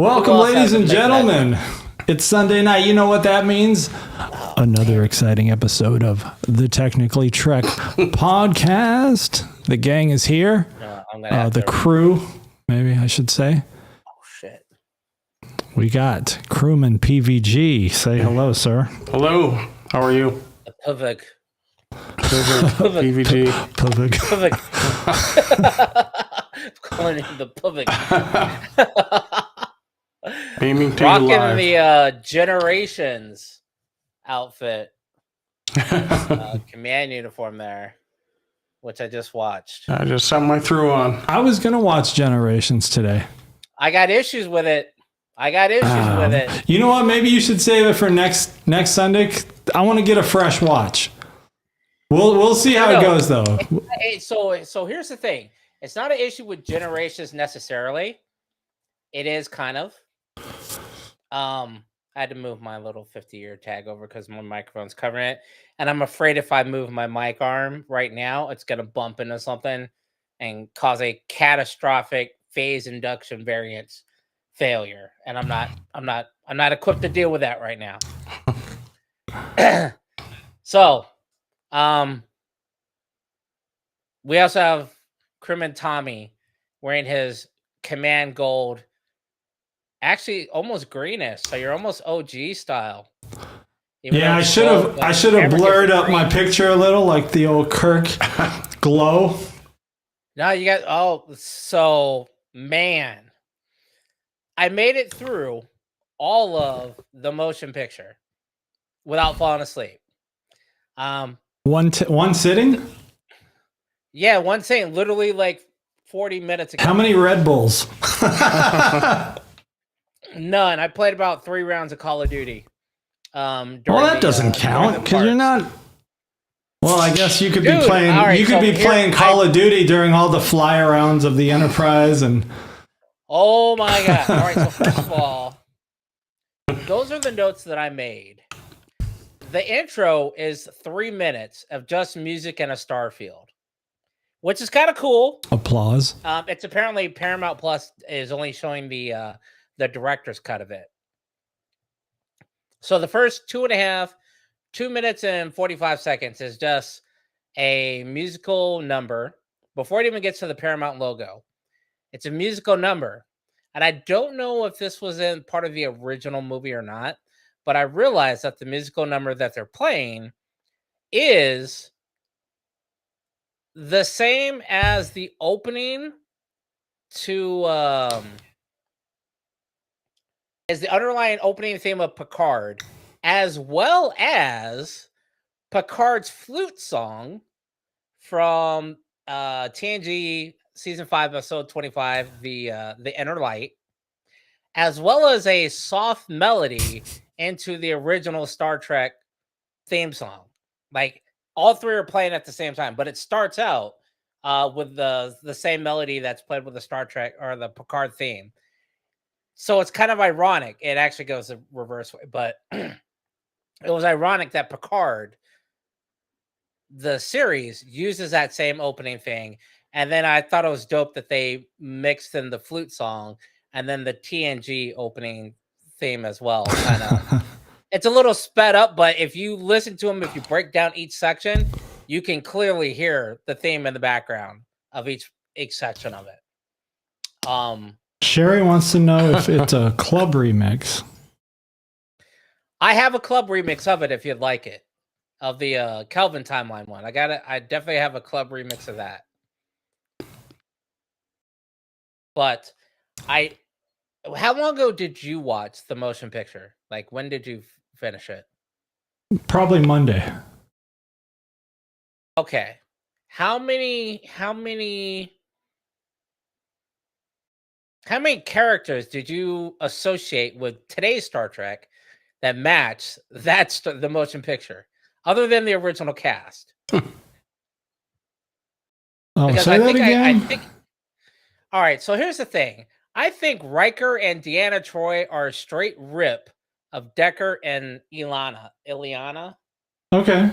Welcome, ladies and gentlemen. It's Sunday night. You know what that means? Another exciting episode of the Technically Trek podcast. The gang is here. The crew, maybe I should say. Oh, shit. We got Crewman PVG. Say hello, sir. Hello. How are you? The PVG. PVG. PVG. Calling him the PVG. Aiming to rocking live. the Generations outfit. Command uniform there, which I just watched. I just set my through on. I was going to watch Generations today. I got issues with it. You know what? Maybe you should save it for next Sunday. I want to get a fresh watch. We'll see how it goes, though. So here's the thing. It's not an issue with Generations necessarily. It is kind of. I had to move my little 50-year tag over because my microphone's covering it. And I'm afraid if I move my mic arm right now, it's going to bump into something and cause a catastrophic phase induction variance failure. And I'm not equipped to deal with that right now. So, we also have Crewman Tommy wearing his command gold, actually almost greenish. So you're almost OG style. Yeah, I should have blurred up my picture a little, like the old Kirk glow. No, you got man, I made it through all of the motion picture without falling asleep. One sitting? Yeah, one sitting, literally like 40 minutes ago. How many Red Bulls? None. I played about 3 rounds of Call of Duty. That doesn't count because you're not. Well, I guess you could be playing. Right, you could be playing Call of Duty during all the fly arounds of the Enterprise and. Oh my god! All right. So first of all, those are the notes that I made. The intro is 3 minutes of just music and a star field, which is kind of cool. Applause. It's apparently Paramount Plus is only showing the director's cut of it. So the first 2 minutes and 45 seconds is just a musical number before it even gets to the Paramount logo. It's a musical number. And I don't know if this was in part of the original movie or not, but I realized that the musical number that they're playing is the same as the opening to as the underlying opening theme of Picard, as well as Picard's flute song from TNG season 5 episode 25, the Inner Light, as well as a soft melody into the original Star Trek theme song. Like all three are playing at the same time, but it starts out with the same melody that's played with the Star Trek or the Picard theme. So it's kind of ironic. It actually goes the reverse way, but it was ironic that Picard, the series, uses that same opening thing. And then I thought it was dope that they mixed in the flute song and then the TNG opening theme as well. It's a little sped up, but if you listen to them, if you break down each section, you can clearly hear the theme in the background of each section of it. Sherry wants to know if it's a club remix. I have a club remix of it if you'd like it, of the Kelvin timeline one. I definitely have a club remix of that. But how long ago did you watch the motion picture? Like, when did you finish it? Probably Monday. Okay. How many characters did you associate with today's Star Trek that match the motion picture, other than the original cast? Say that again? All right, so here's the thing. I think Riker and Deanna Troi are a straight rip of Decker and Ileana. Okay.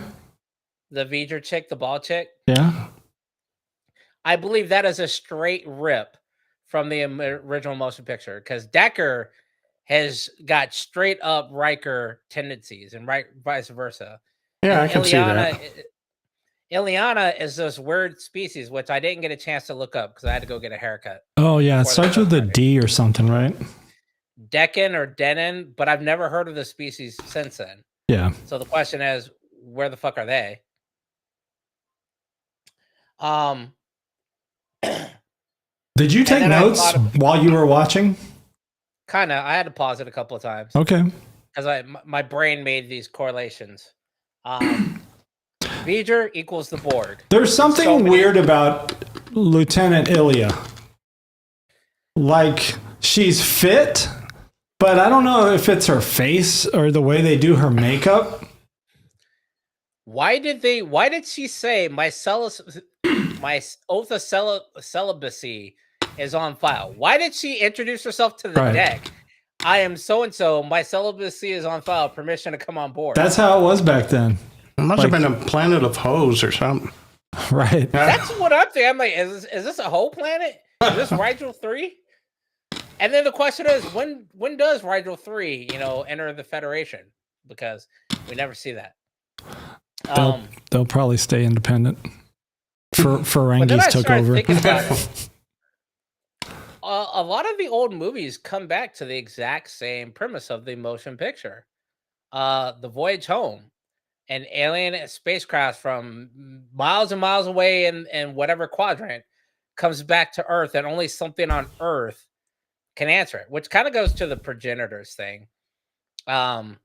The V'ger chick, the ball chick. Yeah. I believe that is a straight rip from the original motion picture, because Decker has got straight up Riker tendencies and vice versa. Yeah, and I can see that. Ileana is this weird species, which I didn't get a chance to look up because I had to go get a haircut. Oh yeah, it before starts the with a started. D or something, right? Decan or Denon, but I've never heard of the species since then. Yeah. So the question is, where the fuck are they? Did you take then I notes thought of- while you were watching? Kind of. I had to pause it a couple of times Okay. because my brain made these correlations. V'ger equals the Borg. There's something weird about Lieutenant Ilia. Like, she's fit, but I don't know if it's her face or the way they do her makeup. Why did she say my oath of celibacy is on file? Why did she introduce herself to the deck? I am so-and-so, my celibacy is on file, permission to come on board. That's how it was back then. It must have been a planet of hoes or something. Right. That's what I'm thinking. I'm like, is this a whole planet? Is this Rigel 3? And then the question is, when does Rigel 3, enter the Federation? Because we never see that. They'll probably stay independent. Ferengis took over. Thinking about it. A lot of the old movies come back to the exact same premise of the motion picture. The voyage home. An alien spacecraft from miles and miles away in whatever quadrant comes back to Earth, and only something on Earth can answer it, which kind of goes to the progenitors thing. But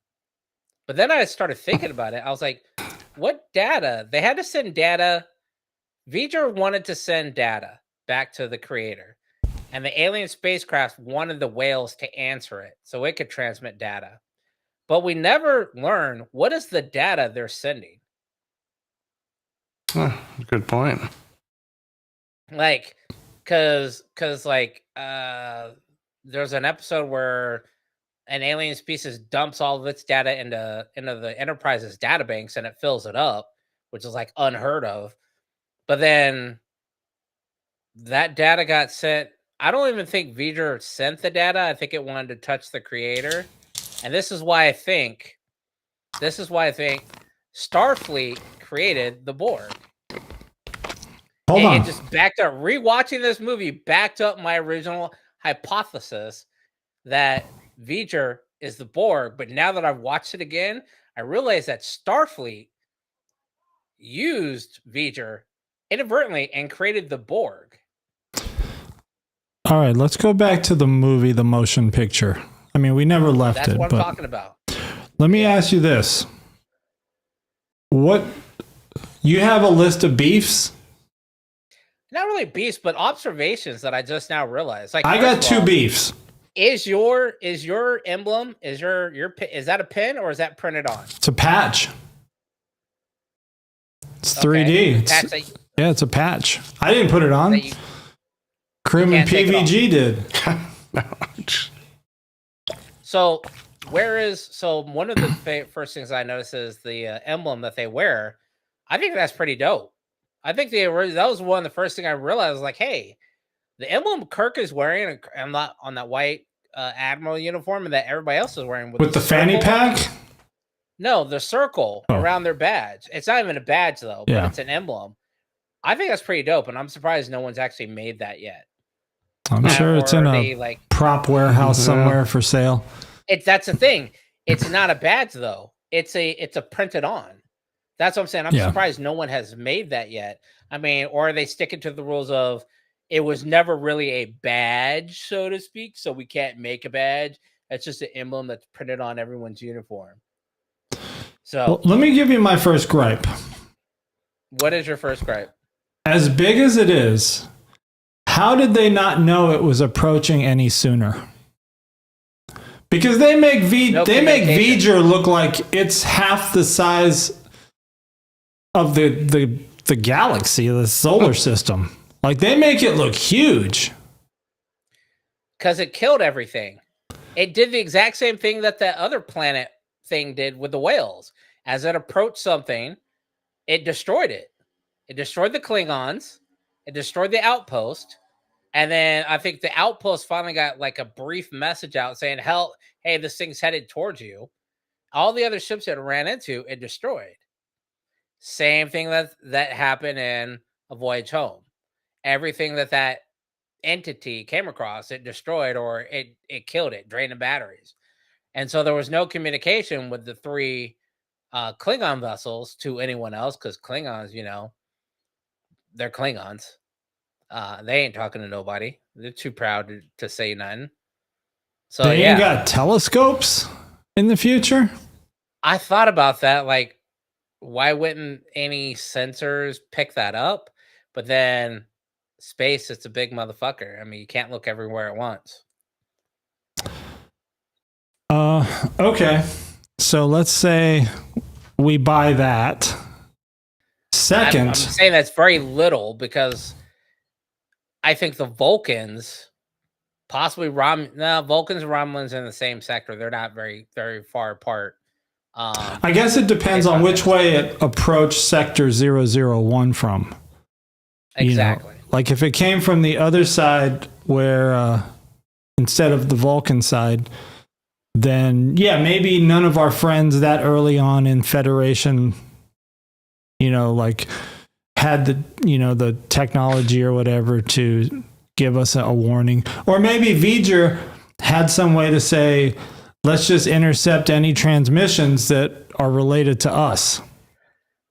then I started thinking about it. I was like, what data? They had to send data. V'ger wanted to send data back to the creator, and the alien spacecraft wanted the whales to answer it so it could transmit data. But we never learn what is the data they're sending. Good point. Like, cause like there's an episode where an alien species dumps all of its data into the Enterprise's databanks and it fills it up, which is like unheard of. But then that data got sent. I don't even think V'ger sent the data. I think it wanted to touch the creator. And this is why I think Starfleet created the Borg. Hold on. It just backed up. Rewatching this movie backed up my original hypothesis that V'ger is the Borg. But now that I've watched it again, I realize that Starfleet used V'ger inadvertently and created the Borg. All right, let's go back to the movie, the motion picture. I mean, we never left That's it. what I'm talking about. Let me ask you this. You have a list of beefs? Not really beefs, but observations that I just now realized. Like, I got two beefs. Is your emblem, is that a pin or is that printed on? It's a patch. It's 3D. It's a patch. I didn't put it on. Crewman PVG did. So one of the first things I noticed is the emblem that they wear. I think that's pretty dope. I think that was one of the first thing I realized. Like, hey, the emblem Kirk is wearing on that white admiral uniform, and that everybody else is wearing with the fanny pack. No, the circle around their badge. It's not even a badge though, but it's an emblem. I think that's pretty dope, and I'm surprised no one's actually made that yet. I'm sure it's in a prop warehouse somewhere for sale. That's the thing. It's not a badge though. It's a printed on. That's what I'm saying. I'm surprised no one has made that yet. I mean, or are they sticking to the rules of it was never really a badge, so to speak, so we can't make a badge. It's just an emblem that's printed on everyone's uniform. So let me give you my first gripe. What is your first gripe? As big as it is, how did they not know it was approaching any sooner? Because they make V'ger look like it's half the size of the galaxy, the solar system. Like, they make it look huge. Because it killed everything. It did the exact same thing that that other planet thing did with the whales. As it approached something, it destroyed it. It destroyed the Klingons. It destroyed the outpost. And then I think the outpost finally got like a brief message out saying, "Hell, hey, this thing's headed towards you." All the other ships that it ran into, it destroyed. Same thing that happened in A Voyage Home. Everything that entity came across, it destroyed or it killed it, drained the batteries. And so there was no communication with the 3 Klingon vessels to anyone else because Klingons, they're Klingons. They ain't talking to nobody. They're too proud to say nothing. So they ain't got telescopes in the future? I thought about that. Like, why wouldn't any sensors pick that up? But then space, it's a big motherfucker. I mean, you can't look everywhere at once. Okay. So let's say we buy that. Second, I'm saying that's very little because I think the Vulcans, possibly Vulcans and Romulans in the same sector. They're not very, very far apart. I guess it depends on which way it approached Sector 001 from. Exactly. Like if it came from the other side where instead of the Vulcan side, then yeah, maybe none of our friends that early on in Federation, like had the technology or whatever to give us a warning. Or maybe V'ger had some way to say, let's just intercept any transmissions that are related to us.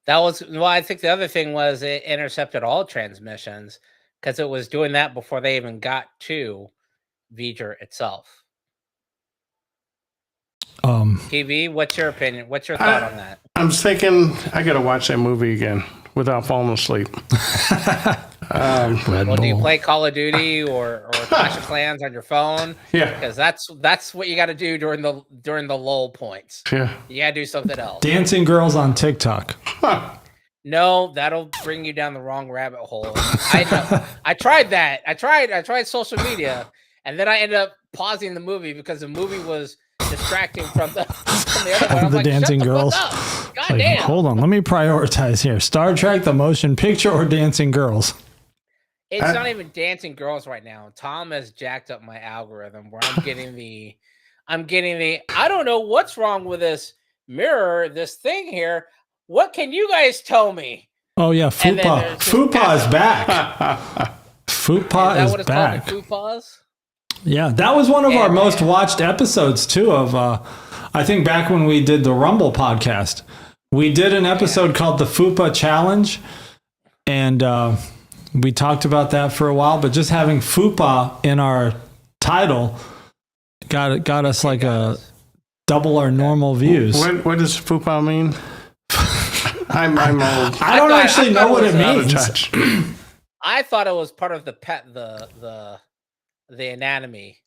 I think the other thing was it intercepted all transmissions because it was doing that before they even got to V'ger itself. TV, what's your opinion? What's your thought on that? I'm thinking I got to watch that movie again without falling asleep. Do you play Call of Duty or Clash of Clans on your phone? Yeah, because that's what you got to do during the lull points. Yeah, you got to do something else. Dancing girls on TikTok. Huh. No, that'll bring you down the wrong rabbit hole. I tried that. I tried social media, and then I ended up pausing the movie because the movie was distracting from the other one. I'm like, dancing girls. God damn. Hold on, let me prioritize here. Star Trek, the motion picture, or dancing girls? It's not even dancing girls right now. Tom has jacked up my algorithm where I'm getting the I don't know what's wrong with this mirror, this thing here. What can you guys tell me? Oh yeah, Fupa. Fupa is back. Fupa is back. Fupas? Yeah, that was one of our most watched episodes too of I think back when we did the Rumble podcast. We did an episode called the Fupa Challenge, and we talked about that for a while, but just having Fupa in our title got us like double our normal views. What does Fupa mean? I'm old. I don't actually know what it means. I thought it was part of the anatomy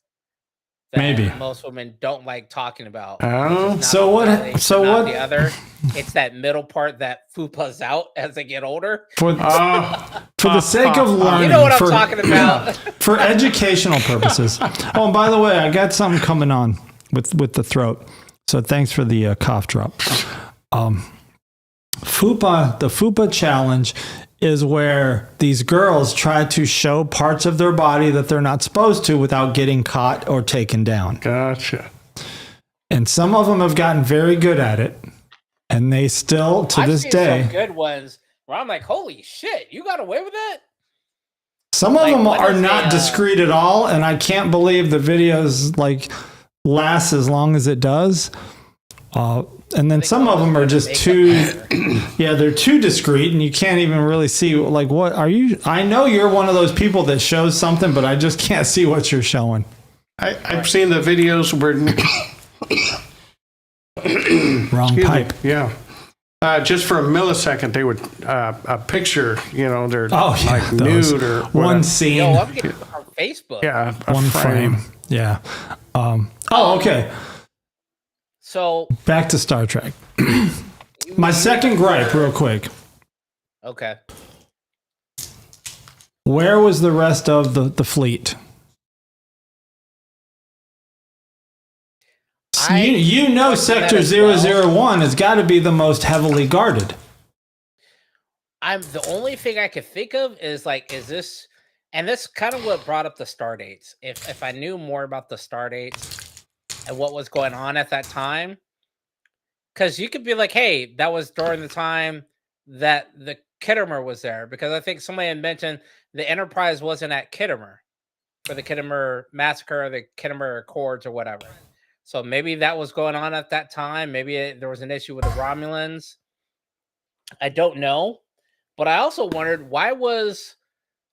that maybe most women don't like talking about. Oh, the other? It's that middle part that fupas out as they get older. For the sake of learning, you know what I'm talking about. For educational purposes. Oh, and by the way, I got something coming on with the throat. So thanks for the cough drop. Fupa, the Fupa challenge is where these girls try to show parts of their body that they're not supposed to without getting caught or taken down. Gotcha. And some of them have gotten very good at it. And they still, to this day, some good ones where I'm like, holy shit, you got away with it? Some of them are not discreet at all. And I can't believe the videos last as long as it does. And then some of them are just they're too discreet and you can't even really see what are you? I know you're one of those people that shows something, but I just can't see what you're showing. I've seen the videos where wrong pipe. Yeah. Just for a millisecond, they would a picture, they're nude or whatever. One scene. Yo, I'm getting on Facebook. Yeah, one frame. Yeah. Okay. So back to Star Trek. My second gripe, real quick. Okay. Where was the rest of the fleet? Sector 001 has got to be the most heavily guarded. The only thing I could think of is is this And this kind of what brought up the star dates. If I knew more about the star dates and what was going on at that time, because you could be like, hey, that was during the time that the Kittimer was there, because I think somebody had mentioned the Enterprise wasn't at Kittimer for the Kittimer massacre or the Kittimer Accords or whatever. So maybe that was going on at that time. Maybe there was an issue with the Romulans. I don't know. But I also wondered, why was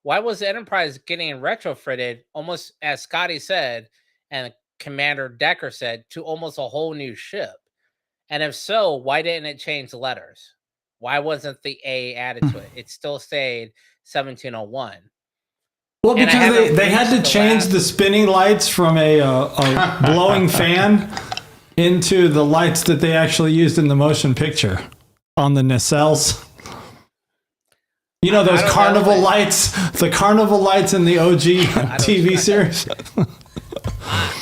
the Enterprise getting retrofitted, almost as Scotty said and Commander Decker said, to almost a whole new ship? And if so, why didn't it change the letters? Why wasn't the A added to it? It still stayed 1701. Well, because they had to change the spinning lights from a blowing fan into the lights that they actually used in the motion picture on the nacelles. You know those carnival lights, the carnival lights in the OG TV series?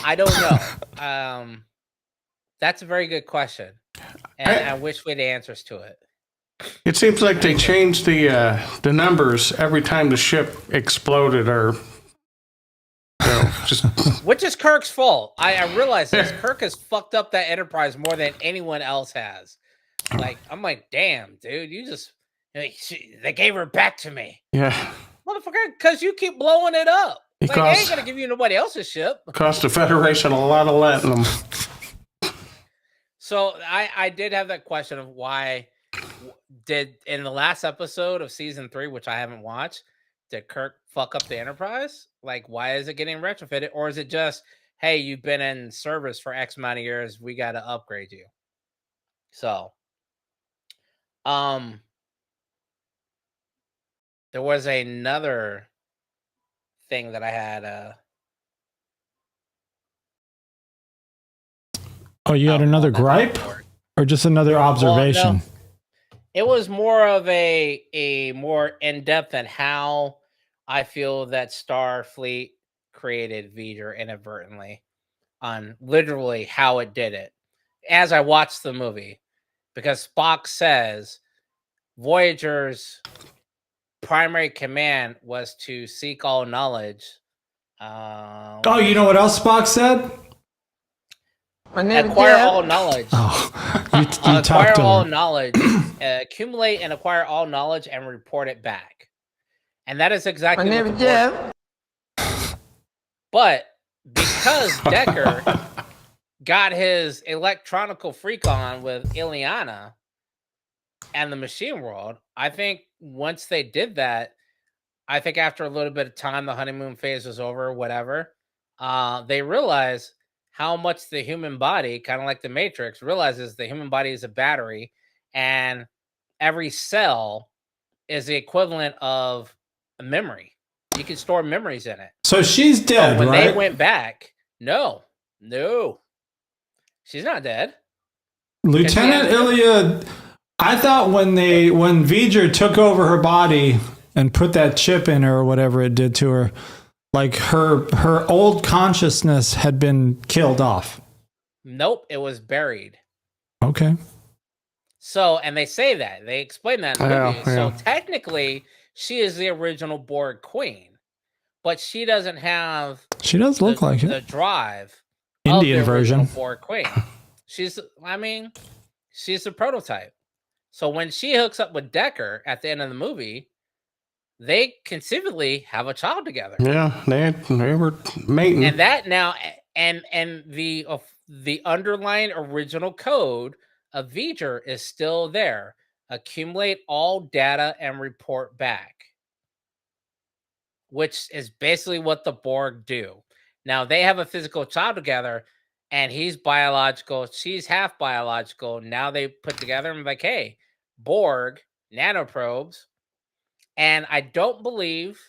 I don't know. That's a very good question, and I wish we had answers to it. It seems like they changed the numbers every time the ship exploded, or just which is Kirk's fault. I realize this. Kirk has fucked up that Enterprise more than anyone else has. Like, I'm like, damn, dude, you just they gave her back to me. Yeah, motherfucker, because you keep blowing it up. Like, I ain't gonna give you nobody else's ship. Cost the Federation a lot of latinum. So I did have that question of why did in the last episode of season 3, which I haven't watched, did Kirk fuck up the Enterprise? Like, why is it getting retrofitted? Or is it just, hey, you've been in service for X amount of years, we got to upgrade you? So, there was another thing that I had. Oh, you had another gripe, or just another observation? Well, no. It was more of a more in depth on how I feel that Starfleet created V'ger inadvertently, on literally how it did it. As I watched the movie, because Spock says Voyager's primary command was to seek all knowledge. Oh, you know what else Spock said? Acquire all knowledge. Oh, you acquire all knowledge. Accumulate and acquire all knowledge and report it back. And that is exactly what the board. But because Decker got his electronical freak on with Ileana and the machine world, I think once they did that, I think after a little bit of time, the honeymoon phase was over, whatever, they realized how much the human body, kind of like the Matrix, realizes the human body is a battery, and every cell is the equivalent of a memory. You can store memories in it. So she's dead, so when right? they went back, no, she's not dead. Lieutenant Ilia, I thought when V'ger took over her body and put that chip in her or whatever it did to her, like her old consciousness had been killed off. Nope, it was buried. Okay. So, and they say that. They explain that in the movie. Yeah. So technically, she is the original Borg queen. But she doesn't have... She does look like it. The drive Indian of the version. Borg queen. She's the prototype. So when she hooks up with Decker at the end of the movie, they conceivably have a child together. Yeah, they were mating. And that now, and the underlying original code of V'ger is still there. Accumulate all data and report back, which is basically what the Borg do. Now they have a physical child together, and he's biological, she's half biological. Now they put together and like, hey, Borg nanoprobes. And I don't believe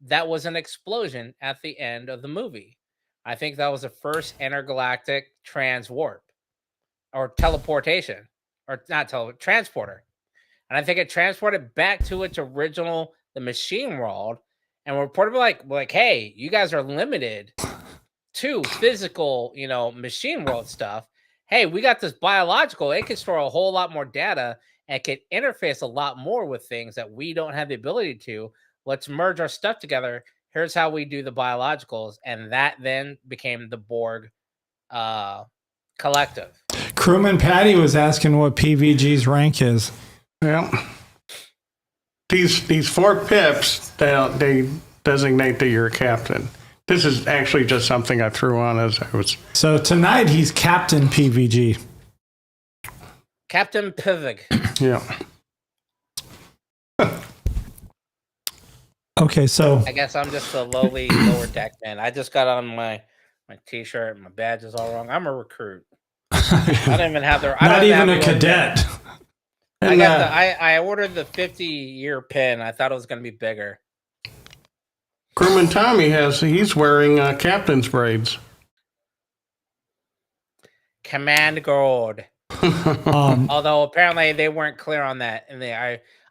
that was an explosion at the end of the movie. I think that was the first intergalactic transwarp or teleportation, or not transporter. And I think it transported back to its original, the machine world, and reported like, hey, you guys are limited to physical, machine world stuff. Hey, we got this biological. It can store a whole lot more data and can interface a lot more with things that we don't have the ability to. let's merge our stuff together. Here's how we do the biologicals. And that then became the Borg collective. Crewman Patty was asking what PVG's rank is. Well, these 4 pips, they designate that you're a captain. This is actually just something I threw on as I was. So tonight he's Captain PVG. Captain PVG. Yeah. Okay, so I guess I'm just a lowly lower deck man. I just got on my t-shirt. My badge is all wrong. I'm a recruit. I don't even have the. Not even a cadet. I ordered the 50-year pin. I thought it was going to be bigger. Crewman Tommy he's wearing captain's braids. Command Gold. Although apparently they weren't clear on that, and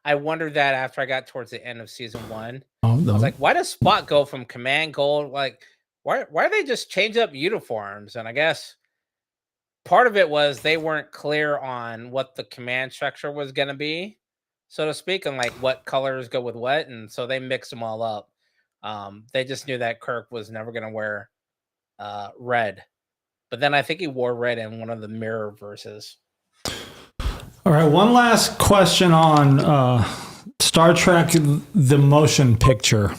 I wondered that after I got towards the end of season 1. I was like, why does Spock go from Command Gold? Like, why they just change up uniforms? And I guess part of it was they weren't clear on what the command structure was going to be, so to speak, and like what colors go with what, and so they mixed them all up. They just knew that Kirk was never going to wear red, but then I think he wore red in one of the mirror verses. All right, one last question on Star Trek: The Motion Picture.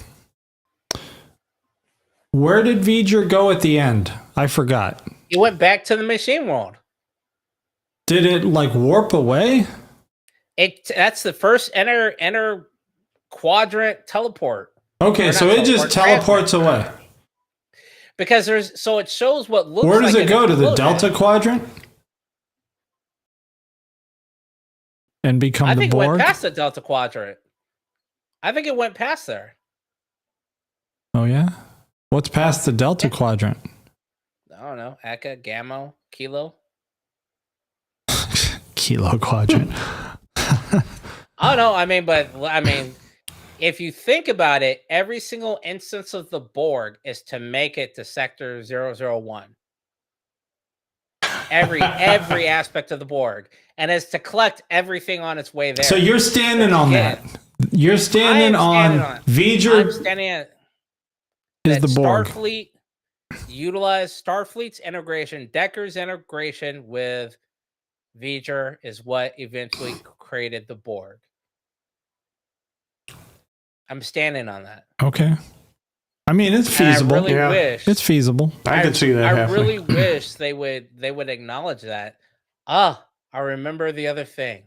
Where did V'ger go at the end? I forgot. He went back to the machine world. Did it like warp away? That's the first inner quadrant teleport. Okay, so it just teleports away. Because it shows what looks like. Where does it go? To the Delta Quadrant? And become the Borg? I think it went past the Delta Quadrant. I think it went past there. Oh, yeah? What's past the Delta Quadrant? I don't know. Eka, Gamma, Kilo. Kilo Quadrant. Oh, no. I mean, if you think about it, every single instance of the Borg is to make it to Sector 001. Every aspect of the Borg, and is to collect everything on its way there. So you're standing on that. You're standing on V'ger. I'm standing on is the Borg. Starfleet utilized Starfleet's integration, Decker's integration with V'ger is what eventually created the Borg. I'm standing on that. Okay. I mean, it's feasible. And I really wish it's feasible. I could see that. I really wish they would acknowledge that. I remember the other thing.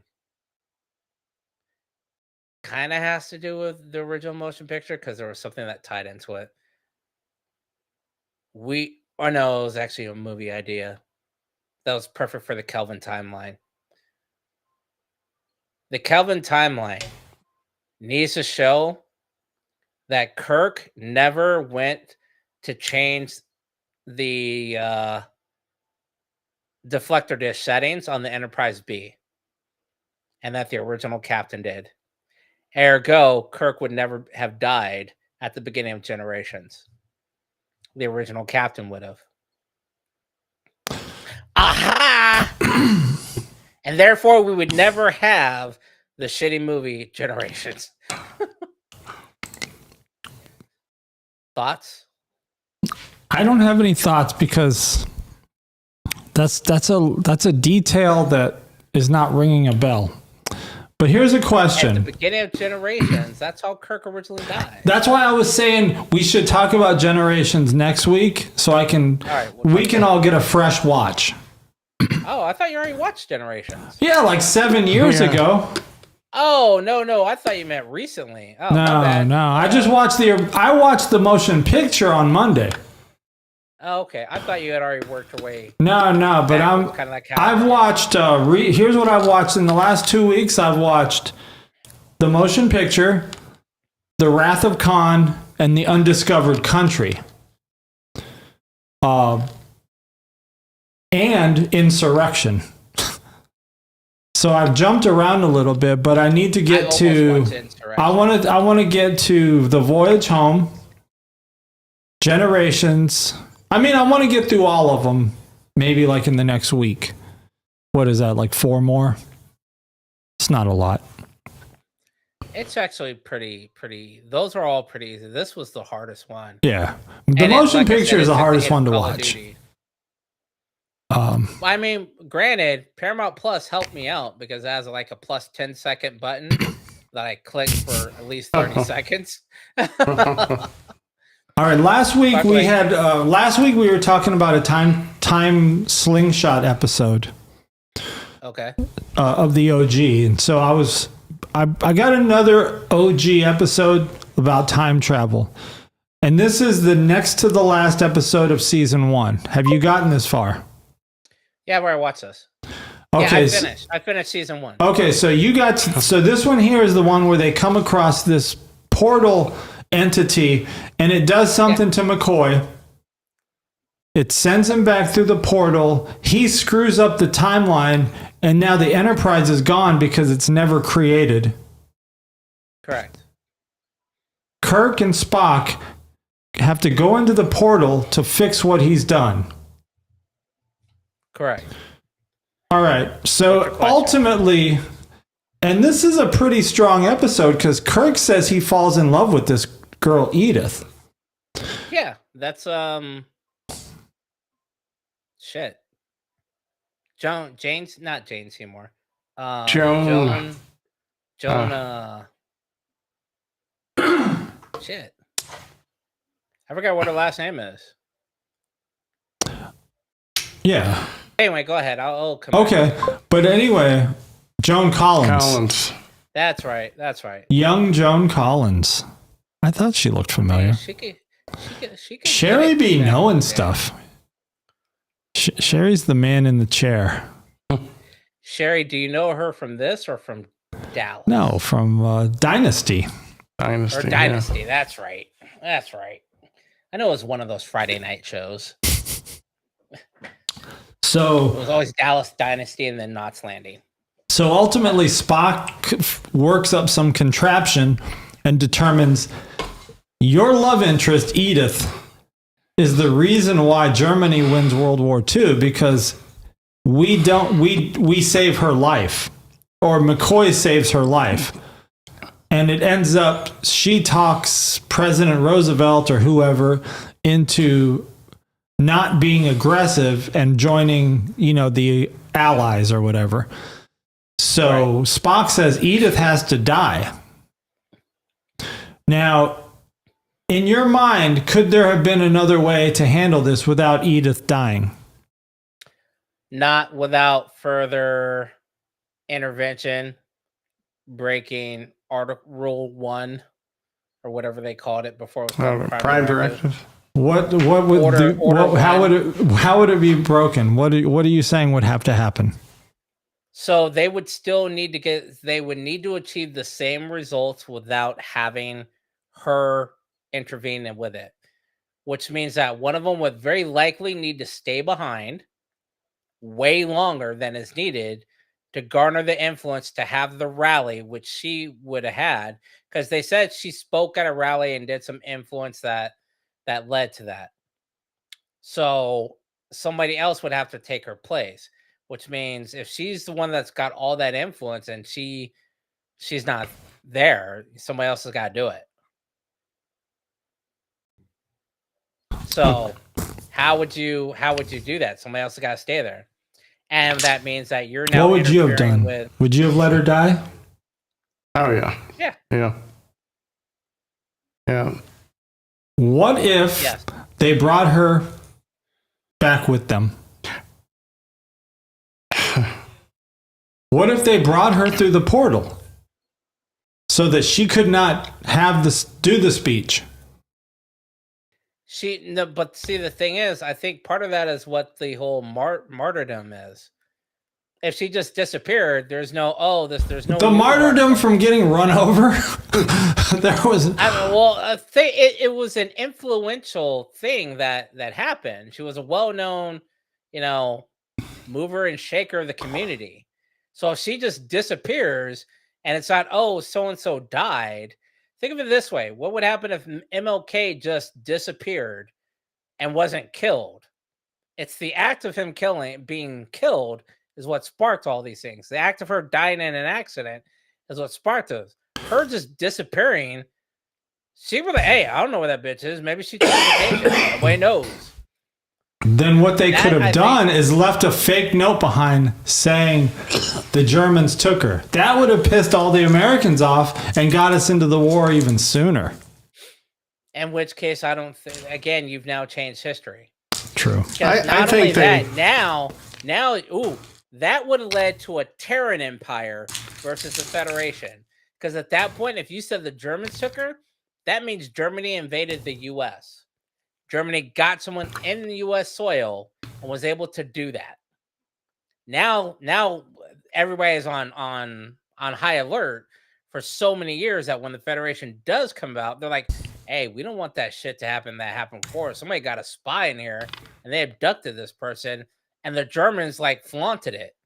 Kind of has to do with the original motion picture because there was something that tied into it. It was actually a movie idea that was perfect for the Kelvin timeline. The Kelvin timeline needs to show that Kirk never went to change the deflector dish settings on the Enterprise B, and that the original captain did. Ergo, Kirk would never have died at the beginning of Generations. The original captain would have. Aha! And therefore, we would never have the shitty movie Generations. Thoughts? I don't have any thoughts because that's a detail that is not ringing a bell. But here's a question. At the beginning of Generations, that's how Kirk originally died. That's why I was saying we should talk about Generations next week so we can all get a fresh watch. Oh, I thought you already watched Generations. Yeah, like 7 years ago. Oh, no. I thought you meant recently. Oh, no. I just watched the motion picture on Monday. Oh, okay. I thought you had already worked your way. No, but I've watched, here's what I've watched in the last 2 weeks. I've watched the motion picture, The Wrath of Khan, and The Undiscovered Country. And Insurrection. So I've jumped around a little bit, but I need to get I want to get to The Voyage Home, Generations. I mean, I want to get through all of them, maybe like in the next week. What is that, like 4 more? It's not a lot. It's actually pretty. Those are all pretty easy. This was the hardest one. Yeah. The motion picture is the hardest one to watch. I mean, granted, Paramount Plus helped me out because it has like a plus 10-second button that I click for at least 30 seconds. All right. Last week we were talking about a time slingshot episode. Okay. Of the OG, and so I got another OG episode about time travel, and this is the next to the last episode of season 1. Have you gotten this far? Yeah, where I watch this. Okay, yeah, I finished season 1. Okay, so so this one here is the one where they come across this portal entity, and it does something to McCoy. It sends him back through the portal. He screws up the timeline, and now the Enterprise is gone because it's never created. Correct. Kirk and Spock have to go into the portal to fix what he's done. Correct. All right. So ultimately, and this is a pretty strong episode because Kirk says he falls in love with this girl, Edith. Yeah, that's shit. Not Jane Seymour. Joan. Shit. I forgot what her last name is. Yeah. Anyway, go ahead. I'll come Okay. But anyway, Joan Collins. That's right. Young Joan Collins. I thought she looked familiar. She could Sherry be knowing stuff. Sherry's the man in the chair. Sherry, do you know her from this or from Dallas? No, from Dynasty. Dynasty. Yeah. That's right. I know it was one of those Friday night shows. So it was always Dallas Dynasty and then Knots Landing. So ultimately, Spock works up some contraption and determines your love interest, Edith, is the reason why Germany wins World War II, because we save her life, or McCoy saves her life. And it ends up, she talks President Roosevelt or whoever into not being aggressive and joining, the Allies or whatever. So Spock says Edith has to die. Now, in your mind, could there have been another way to handle this without Edith dying? Not without further intervention, breaking Rule 1 or whatever they called it before it was called Prime Directive. What would how would it be broken? What are you saying would have to happen? So they would still need to achieve the same results without having her intervene with it, which means that one of them would very likely need to stay behind way longer than is needed to garner the influence to have the rally, which she would have had, because they said she spoke at a rally and did some influence that led to that. So somebody else would have to take her place, which means if she's the one that's got all that influence and she's not there, somebody else has got to do it. So how would you do that? Somebody else has got to stay there. And that means that you're now. What would you have done? Would you have let her die? Oh yeah. Yeah. Yeah. Yeah. What if they brought her back with them? What if they brought her through the portal so that she could not do the speech? But see, the thing is, I think part of that is what the whole martyrdom is. If she just disappeared, there's no the martyrdom from getting run over. There was. It was an influential thing that happened. She was a well-known, mover and shaker of the community. So if she just disappears and it's not, so and so died. Think of it this way: what would happen if MLK just disappeared and wasn't killed? It's the act of him being killed is what sparked all these things. The act of her dying in an accident is what sparked those. her just disappearing, she was like, hey, I don't know where that bitch is. Maybe she took vacation. Nobody knows. Then what they could have done is left a fake note behind saying the Germans took her. That would have pissed all the Americans off and got us into the war even sooner. In which case, I don't think, again, you've now changed history. True. I think that now, that would have led to a Terran Empire versus the Federation. Because at that point, if you said the Germans took her, that means Germany invaded the U.S. Germany got someone in the U.S. soil and was able to do that. Now everybody is on high alert for so many years that when the Federation does come out, they're like, hey, we don't want that shit to happen that happened before. Somebody got a spy in here and they abducted this person, and the Germans like flaunted it.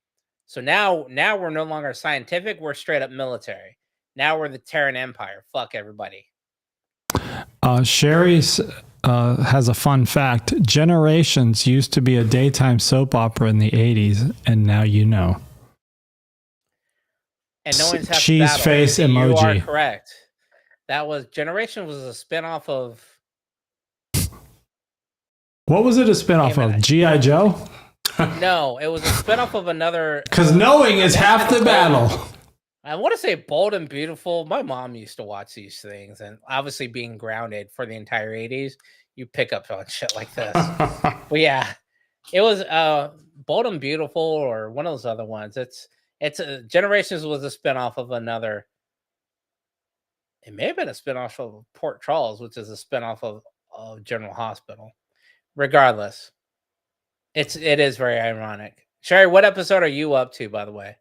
So now we're no longer scientific, we're straight up military. Now we're the Terran Empire. Fuck everybody. Sherry's has a fun fact. Generations used to be a daytime soap opera in the 80s, and now you know. And no one's cheese face emoji. You are correct. That was Generations was a spinoff of. What was it a spinoff of? G.I. Joe? No, it was a spinoff of another. Because knowing is half the battle. I want to say Bold and Beautiful. My mom used to watch these things, and obviously being grounded for the entire 80s, you pick up on shit like this. But yeah, it was Bold and Beautiful or one of those other ones. It's Generations was a spinoff of another. It may have been a spinoff of Port Charles, which is a spinoff of General Hospital. Regardless, it is very ironic. Sherry, what episode are you up to, by the way?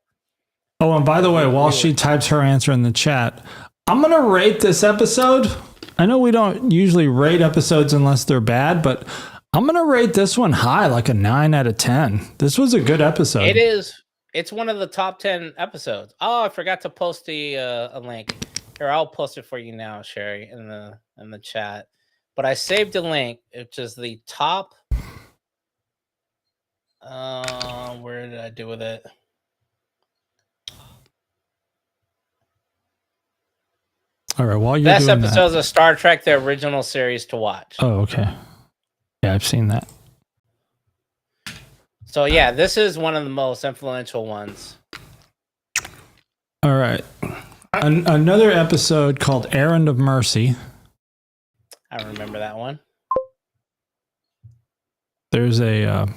Oh, and by the way, while she types her answer in the chat, I'm going to rate this episode. I know we don't usually rate episodes unless they're bad, but I'm going to rate this one high, like a 9 out of 10. This was a good episode. It is. It's one of the top 10 episodes. Oh, I forgot to post a link. Here, I'll post it for you now, Sherry, in the chat. But I saved a link, which is the top. Where did I do with it? All right, while you're best doing episodes of Star Trek, the original series to watch. Oh, okay. Yeah, I've seen that. So yeah, this is one of the most influential ones. All right. Another episode called Errand of Mercy. I remember that one. There's a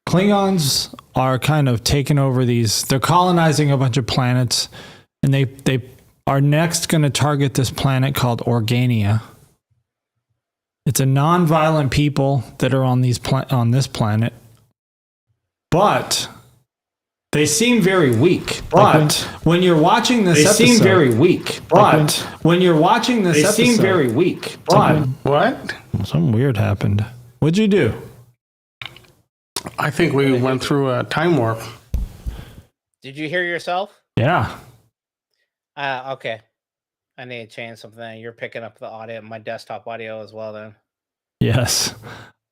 Klingons are kind of taking over these. They're colonizing a bunch of planets, and they are next going to target this planet called Organia. It's a non-violent people that are on on this planet, but they seem very weak. But when you're watching this episode, they seem very weak. But when you're watching this episode, they seem very weak. But what? Something weird happened. What'd you do? I think we went through a time warp. Did you hear yourself? Yeah. Okay. I need to change something. You're picking up the audio, my desktop audio as well then. Yes.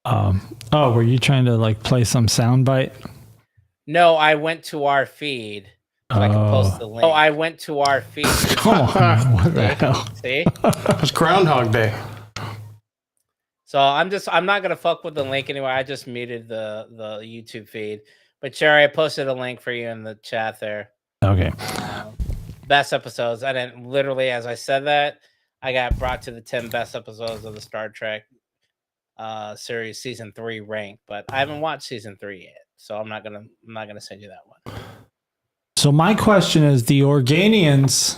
Were you trying to like play some soundbite? No, I went to our feed. So I can post the link. Oh, I went to our feed. Come on, what the hell? See? It's Groundhog Day. So I'm not gonna fuck with the link anyway. I just muted the YouTube feed. But Sherry, I posted a link for you in the chat there. Okay. Best episodes. I didn't literally, as I said that, I got brought to the 10 best episodes of the Star Trek series season 3 rank, but I haven't watched season 3 yet, so I'm not gonna send you that one. So my question is, the Organians,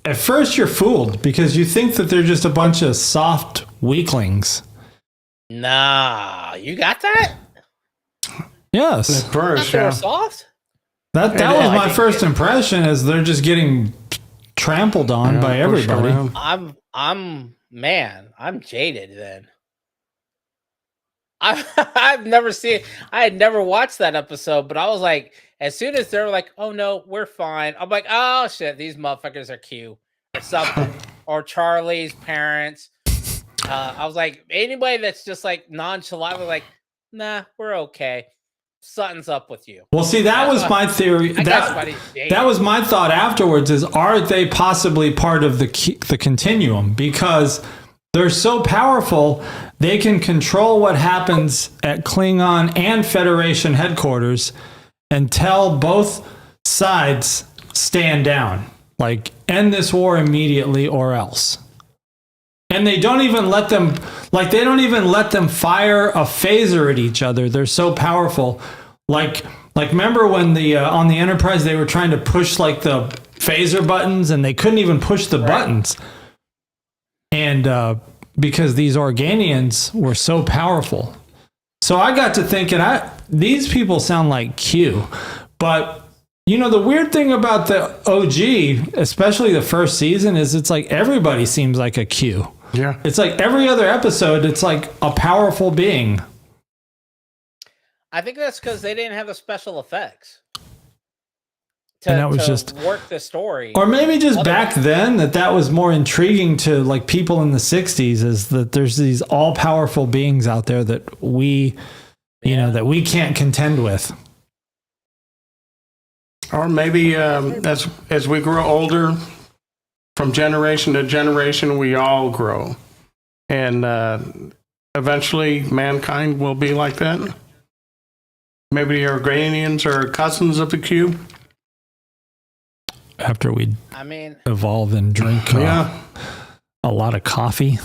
at first you're fooled because you think that they're just a bunch of soft weaklings. Nah, you got that? Yes. At first, yeah. Soft? That was my first impression, is they're just getting trampled on by everybody. I'm jaded then. I've never seen, I had never watched that episode, but I was like, as soon as they were like, oh no, we're fine, I'm like, oh shit, these motherfuckers are cute or something. Or Charlie's parents. I was like, anybody that's just like nonchalant was like, nah, we're okay. something's up with you. Well, see, that was my theory. That was my thought afterwards is, are they possibly part of the continuum? Because they're so powerful, they can control what happens at Klingon and Federation headquarters and tell both sides stand down. Like, end this war immediately or else. And they don't even let them, fire a phaser at each other. They're so powerful. Like remember when on the Enterprise, they were trying to push like the phaser buttons and they couldn't even push the buttons. And because these Organians were so powerful. So I got to thinking, these people sound like Q. But, the weird thing about the OG, especially the first season, is it's like everybody seems like a Q. Yeah. It's like every other episode, it's like a powerful being. I think that's because they didn't have the special effects and that was just work the story. Or maybe just back then that was more intriguing to like people in the 60s, is that there's these all powerful beings out there that we, that we can't contend with. Or maybe as we grow older, from generation to generation, we all grow. And eventually mankind will be like that. Maybe the Organians are cousins of the Q. After we evolve and drink a lot of coffee.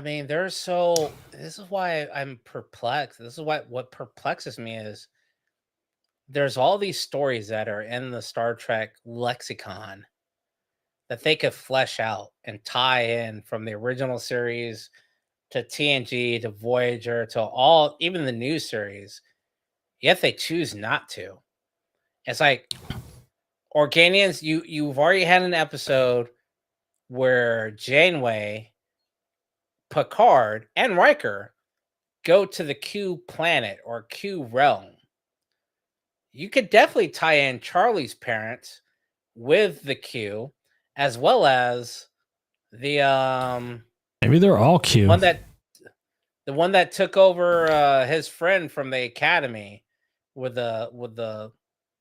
This is why I'm perplexed. This is what perplexes me is there's all these stories that are in the Star Trek lexicon that they could flesh out and tie in from the original series to TNG to Voyager to even the new series, yet they choose not to. It's like Organians, you've already had an episode where Janeway, Picard, and Riker go to the Q planet or Q realm. You could definitely tie in Charlie's parents with the Q, as well as the maybe they're all Q. The one that took over his friend from the academy with the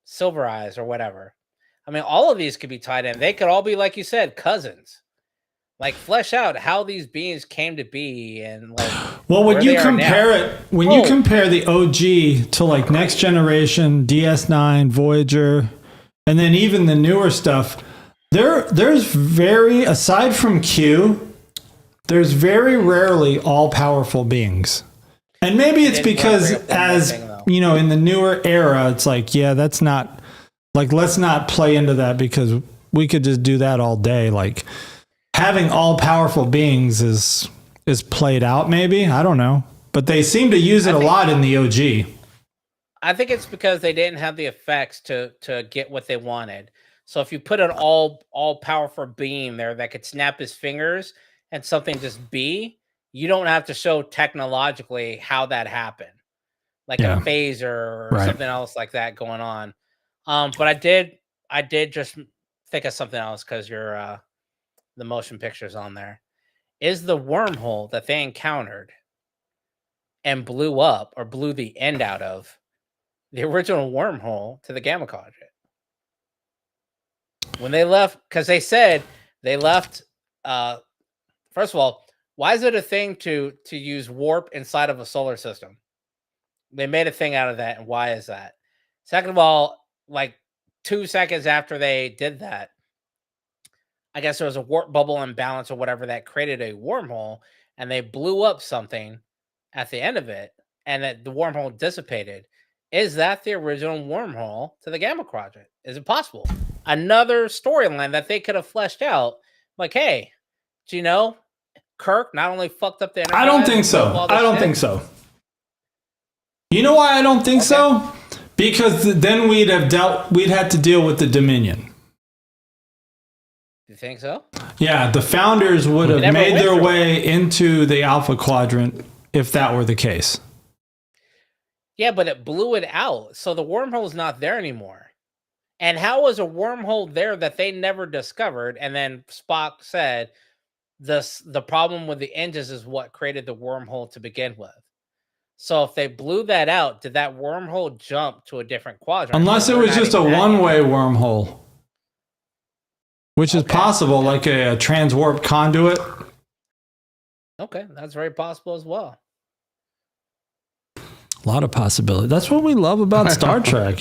silver eyes or whatever. All of these could be tied in. They could all be, like you said, cousins. Like, flesh out how these beings came to be and like. Well, when you compare you compare the OG to like Next Generation, DS9, Voyager, and then even the newer stuff, there's aside from Q, there's very rarely all powerful beings. And maybe it's because in the newer era, it's like, that's not like, let's not play into that because we could just do that all day. Like, having all powerful beings is played out, maybe. I don't know. But they seem to use it a lot in the OG. I think it's because they didn't have the effects to get what they wanted. So if you put an all powerful being there that could snap his fingers and something just be, you don't have to show technologically how that happened. Like a phaser or something else like that going on. But I did just think of something else because you're the motion pictures on there. Is the wormhole that they encountered and blew up or blew the end out of the original wormhole to the Gamma Quadrant? When they left, because they said they left, first of all, why is it a thing to use warp inside of a solar system? They made a thing out of that, and why is that? Second of all, like 2 seconds after they did that, I guess there was a warp bubble imbalance or whatever that created a wormhole, and they blew up something at the end of it, and that the wormhole dissipated. Is that the original wormhole to the Gamma Quadrant? Is it possible? Another storyline that they could have fleshed out. Like, hey, do you know Kirk not only fucked up the Enterprise? I don't think so. You know why I don't think so? Because then we'd had to deal with the Dominion. You think so? Yeah, the founders would have made their way into the Alpha Quadrant if that were the case. Yeah, but it blew it out. So the wormhole's not there anymore. And how was a wormhole there that they never discovered? And then Spock said the problem with the engines is what created the wormhole to begin with. So if they blew that out, did that wormhole jump to a different quadrant? Unless it was just a one-way wormhole, which is possible, like a transwarp conduit. Okay, that's very possible as well. A lot of possibilities. That's what we love about Star Trek.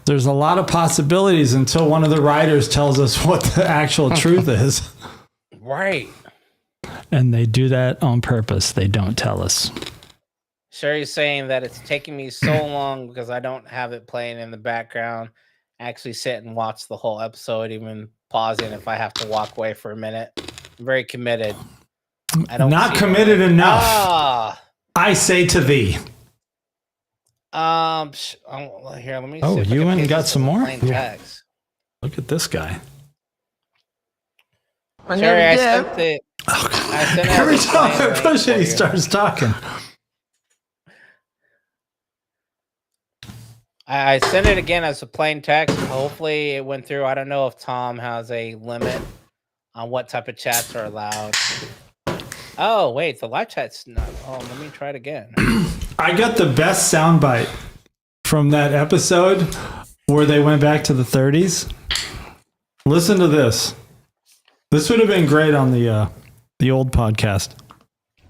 There's a lot of possibilities until one of the writers tells us what the actual truth is. Right. And they do that on purpose. They don't tell us. Sherry's saying that it's taking me so long because I don't have it playing in the background. Actually sit and watch the whole episode, even pausing if I have to walk away for a minute. I'm very committed. I don't Not committed enough. I say to thee. Here, let me. Oh, you went and got some more? Yeah. Look at this guy. Sherry, I sent it. Every time I push it, he starts talking. I sent it again as a plain text. Hopefully it went through. I don't know if Tom has a limit on what type of chats are allowed. Oh, wait, the live chat's not. Oh, let me try it again. I got the best soundbite from that episode where they went back to the 30s. Listen to this. This would have been great on the old podcast.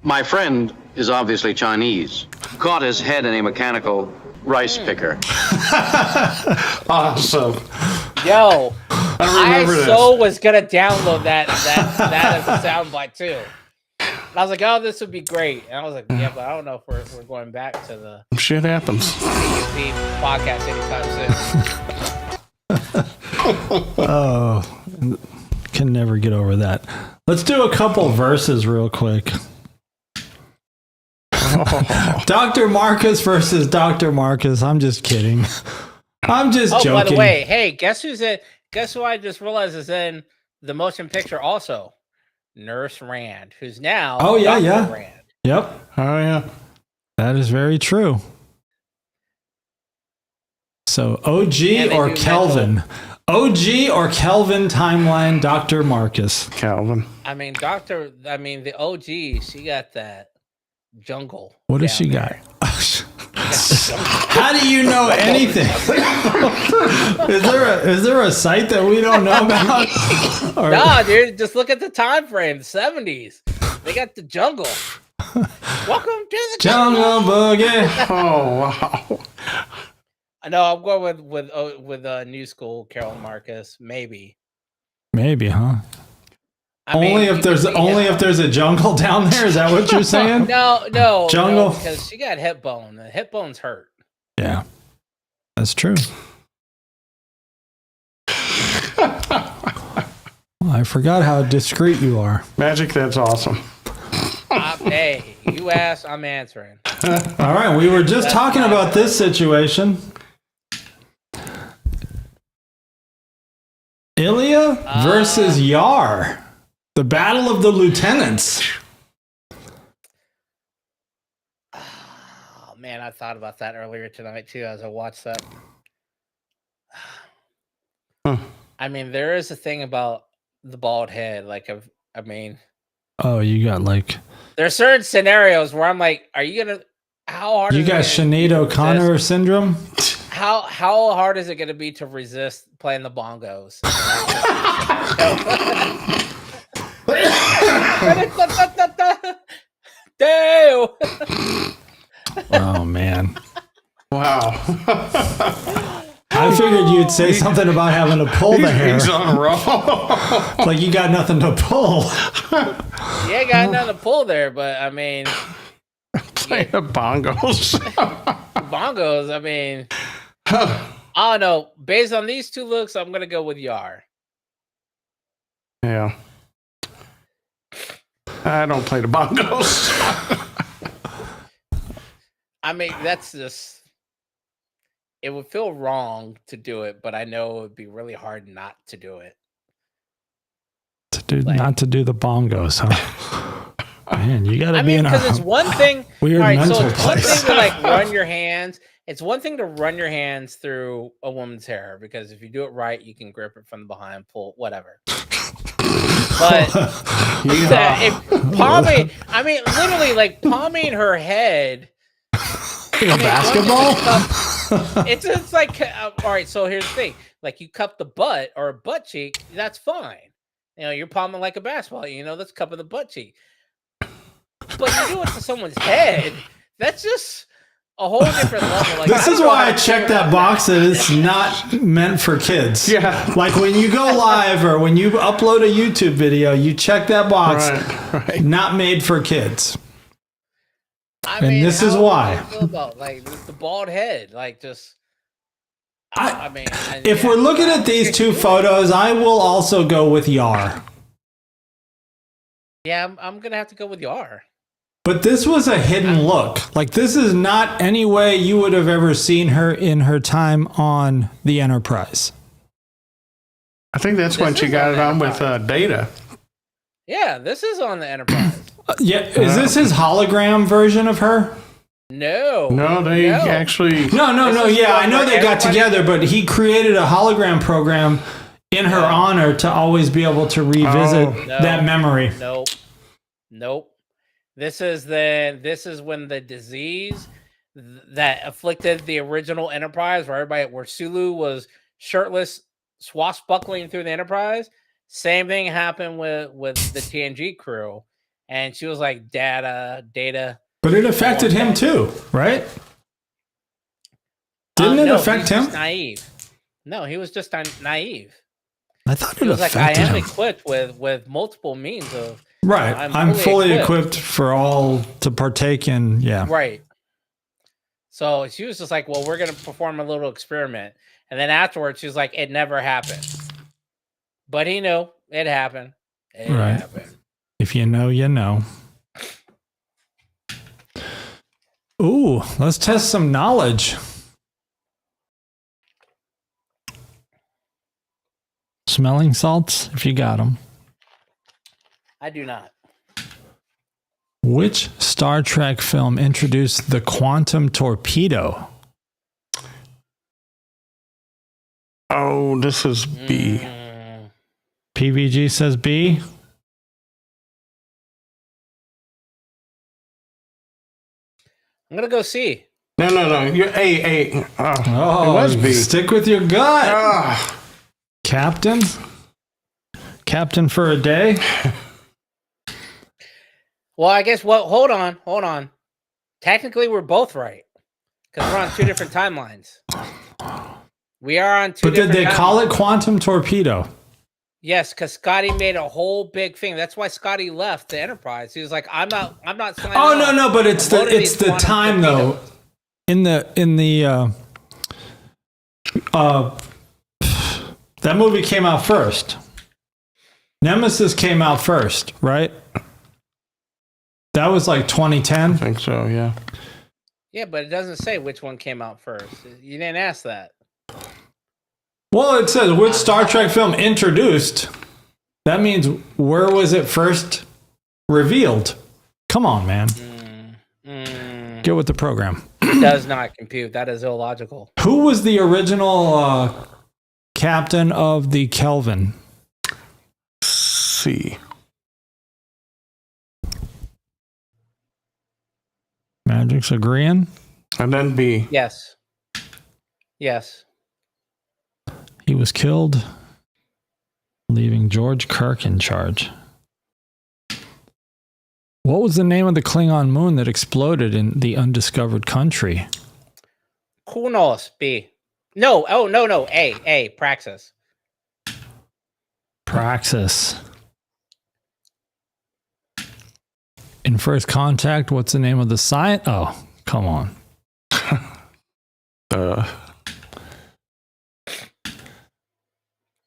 My friend is obviously Chinese. Caught his head in a mechanical rice picker. Awesome. Yo, I this. was gonna download that as a soundbite too. And I was like, oh, this would be great. And I was like, yeah, but I don't know if we're going back to the Shit happens. PvP podcast anytime soon. Oh, can never get over that. Let's do a couple verses real quick. Dr. Marcus versus Dr. Marcus. I'm just kidding. I'm just joking. By the way, hey, guess who I just realized is in the motion picture also? Nurse Rand, who's now Dr. Rand. Yep. Oh, yeah. That is very true. So OG or Kelvin? OG or Kelvin timeline, Dr. Marcus? Calvin. I mean, the OG, she got that jungle. What does she got? How do you know anything? Is there a site that we don't know about? Nah, dude, just look at the time frame, the 70s. They got the jungle. Welcome to the jungle boogie. Oh, wow. I know I'm going with New School Carol Marcus, maybe. Maybe, huh? Only if there's a jungle down there. Is that what you're saying? No, jungle, because she got hip bone. The hip bone's hurt. Yeah, that's true. I forgot how discreet you are. Magic, that's awesome. Hey, you asked, I'm answering. All right, we were just talking about this situation. Ilya versus Yar. The Battle of the Lieutenants. Oh, man, I thought about that earlier tonight, too, as I watched that. I mean, there is a thing about the bald head. Oh, you got there are certain scenarios where I'm like, are you going to, how hard you got Sinead O'Connor syndrome? How hard is it going to be to resist playing the bongos? Damn. Oh man. Wow. I figured you'd say something about having to pull the hair. He's on a roll. Like you got nothing to pull. Yeah, got nothing to pull there, but I mean, play the bongos. Bongos, I mean, I don't know. Based on these two looks, I'm gonna go with Yar. Yeah. I don't play the bongos. I mean, that's just, it would feel wrong to do it, but I know it would be really hard not to do it. Not to do the bongos, huh? Man, you gotta be in a because it's one thing. Weird mental so it's one place. thing to run your hands. It's one thing to run your hands through a woman's hair, because if you do it right, you can grip it from behind, pull, whatever. But if palming, I mean, literally palming her head A basketball? It's just like, all right, so here's the thing. Like, you cup the butt or a butt cheek, that's fine. You know, you're palming like a basketball. You know, that's cupping the butt cheek. But you do it to someone's head. That's just a whole different level. Like, This is why I checked that box that it's not meant for kids. Yeah. Like when you go live or when you upload a YouTube video, you check that box, Right. not made for kids. I And this is how why. do you feel about, like, the bald head, like, just. I mean, If we're looking at these two photos, I will also go with Yar. Yeah, I'm gonna have to go with Yar. But this was a hidden look. Like, this is not any way you would have ever seen her in her time on the Enterprise. I think that's when This she is got on it on the with Enterprise. Data. Yeah, this is on the Enterprise. Yeah, is this his hologram version of her? No. No, they actually. No. This is Yeah, one I know where they got everybody- together, but he created a hologram program in her honor to always be able to revisit No. that memory. Nope. This is when the disease that afflicted the original Enterprise, where Sulu was shirtless, swashbuckling through the Enterprise. Same thing happened with the TNG crew, and she was like, Data. But it affected him too, right? Didn't it No, affect he was him? just naive. No, he was just naive. I thought He it was like, I affected am him. equipped with multiple means of. Right. I'm fully equipped for all to partake in. Yeah. Right. So she was just like, well, we're going to perform a little experiment. And then afterwards, she was like, it never happened. But he knew it happened. It Right. happened. If you know, you know. Ooh, let's test some knowledge. Smelling salts, if you got them. I do not. Which Star Trek film introduced the quantum torpedo? Oh, this is B. PVG says B. I'm going to go C. No. You're A. Oh, it was B. Stick with your gut. Ah, Captain? Captain for a day? Well, I guess, hold on. Technically, we're both right. Because we're on two different timelines. We are on two But did different they call it timelines. quantum torpedo? Yes, because Scotty made a whole big thing. That's why Scotty left the Enterprise. He was like, I'm not signing Oh on. no, but it's One of the these quantum time though. torpedoes. In the that movie came out first. Nemesis came out first, right? That was like 2010. I think so, yeah. Yeah, but it doesn't say which one came out first. You didn't ask that. Well, it says which Star Trek film introduced. That means where was it first revealed? Come on, man. Get with the program. Does not compute. That is illogical. Who was the original captain of the Kelvin? C. Magic's agreeing. And then B. Yes. He was killed, leaving George Kirk in charge. What was the name of the Klingon moon that exploded in the undiscovered country? Kunos, B. No. Oh, no. A. Praxis. Praxis. In First Contact, what's the name of the science? Oh, come on.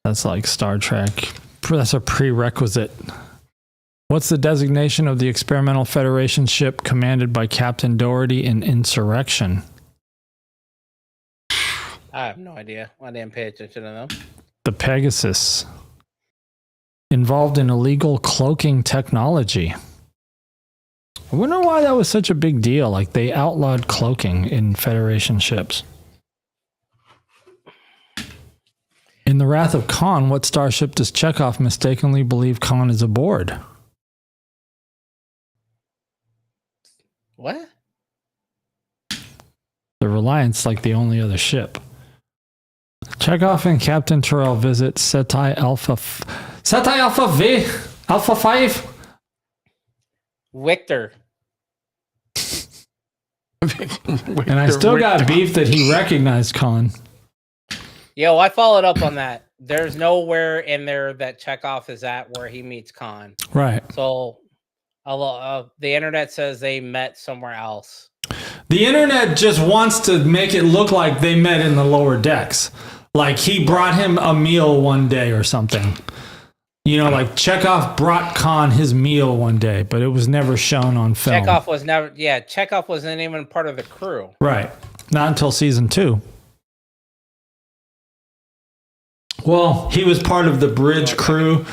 That's like Star Trek. That's a prerequisite. What's the designation of the Experimental Federation ship commanded by Captain Doherty in Insurrection? I have no idea. I didn't pay attention to them. The Pegasus. Involved in illegal cloaking technology. I wonder why that was such a big deal. Like, they outlawed cloaking in Federation ships. In The Wrath of Khan, what starship does Chekhov mistakenly believe Khan is aboard? What? Reliance like the only other ship. Chekhov and Captain Terrell visit Ceti Alpha V Alpha 5. Victor. And I still got beef that he recognized Khan. Yo, I followed up on that. There's nowhere in there that Chekhov is at where he meets Khan. Right. So the internet says they met somewhere else. The internet just wants to make it look like they met in the lower decks. Like he brought him a meal one day or something. You know, like Chekhov brought Khan his meal one day, but it was never shown on film. Chekhov wasn't even part of the crew. Right. Not until season 2. Well, he was part of the bridge crew.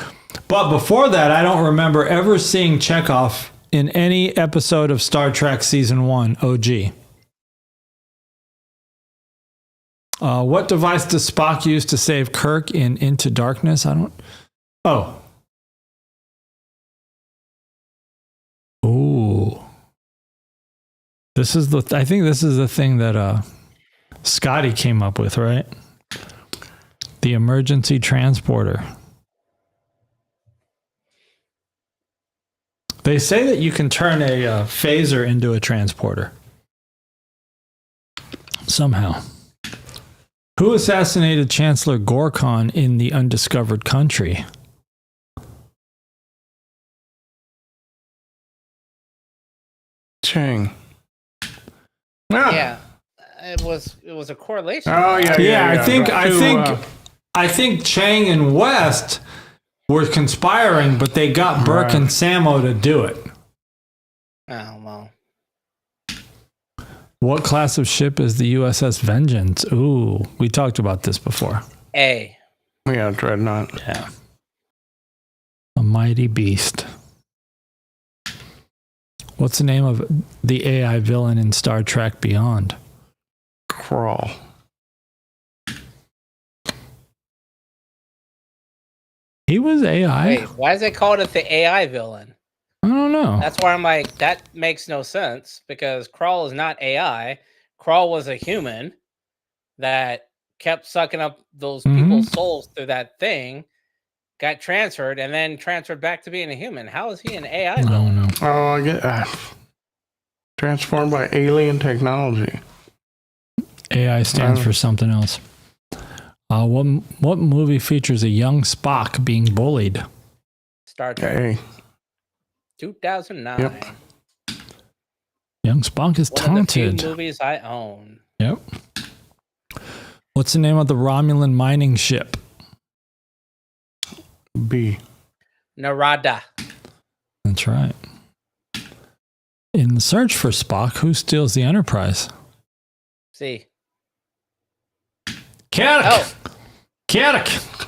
But before that, I don't remember ever seeing Chekhov in any episode of Star Trek Season 1 OG. What device does Spock use to save Kirk in Into Darkness? Oh. Ooh. I think this is the thing that Scotty came up with, right? The emergency transporter. They say that you can turn a phaser into a transporter. Somehow. Who assassinated Chancellor Gorkon in The Undiscovered Country? Chang. Yeah, it was a correlation. Oh yeah. I think Chang and West were conspiring, but they got Burke and Samo to do it. Oh well. What class of ship is the USS Vengeance? Ooh, we talked about this before. A. Yeah, Dreadnought. Yeah. A mighty beast. What's the name of the AI villain in Star Trek Beyond? Crawl. He was AI. Wait, why is it called the AI villain? I don't know. That's why I'm like, that makes no sense because Crawl is not AI. Crawl was a human that kept sucking up those people's souls through that thing, got transferred, and then transferred back to being a human. How is he an AI I villain? don't know. Oh, I get transformed by alien technology. AI stands for something else. What movie features a young Spock being bullied? Star Trek. Hey. 2009. Yep. Young Spock is One of the taunted. few movies I own. Yep. What's the name of the Romulan mining ship? B. Narada. That's right. In the search for Spock, who steals the Enterprise? See. Karak! Oh. Karak!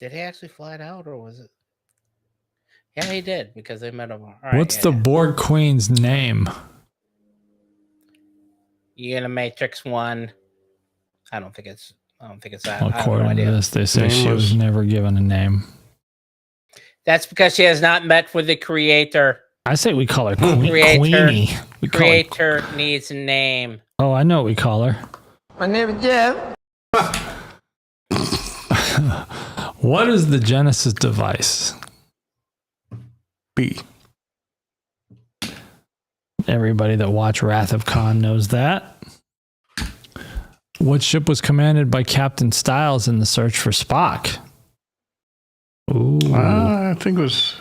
Did he actually fly it out or was it? Yeah, he did because they met him. All right, What's the Borg Queen's name? Unimatrix 1. I don't think it's that. Well, I have no according to idea. this, they say she was never given a name. That's because she has not met with the creator. I say we call her Creator. Queenie. We call her, Creator needs a name. oh, I know what we call her. My name is Jeff. What is the Genesis device? B. Everybody that watched Wrath of Khan knows that. What ship was commanded by Captain Styles in the search for Spock? Ooh. I think it was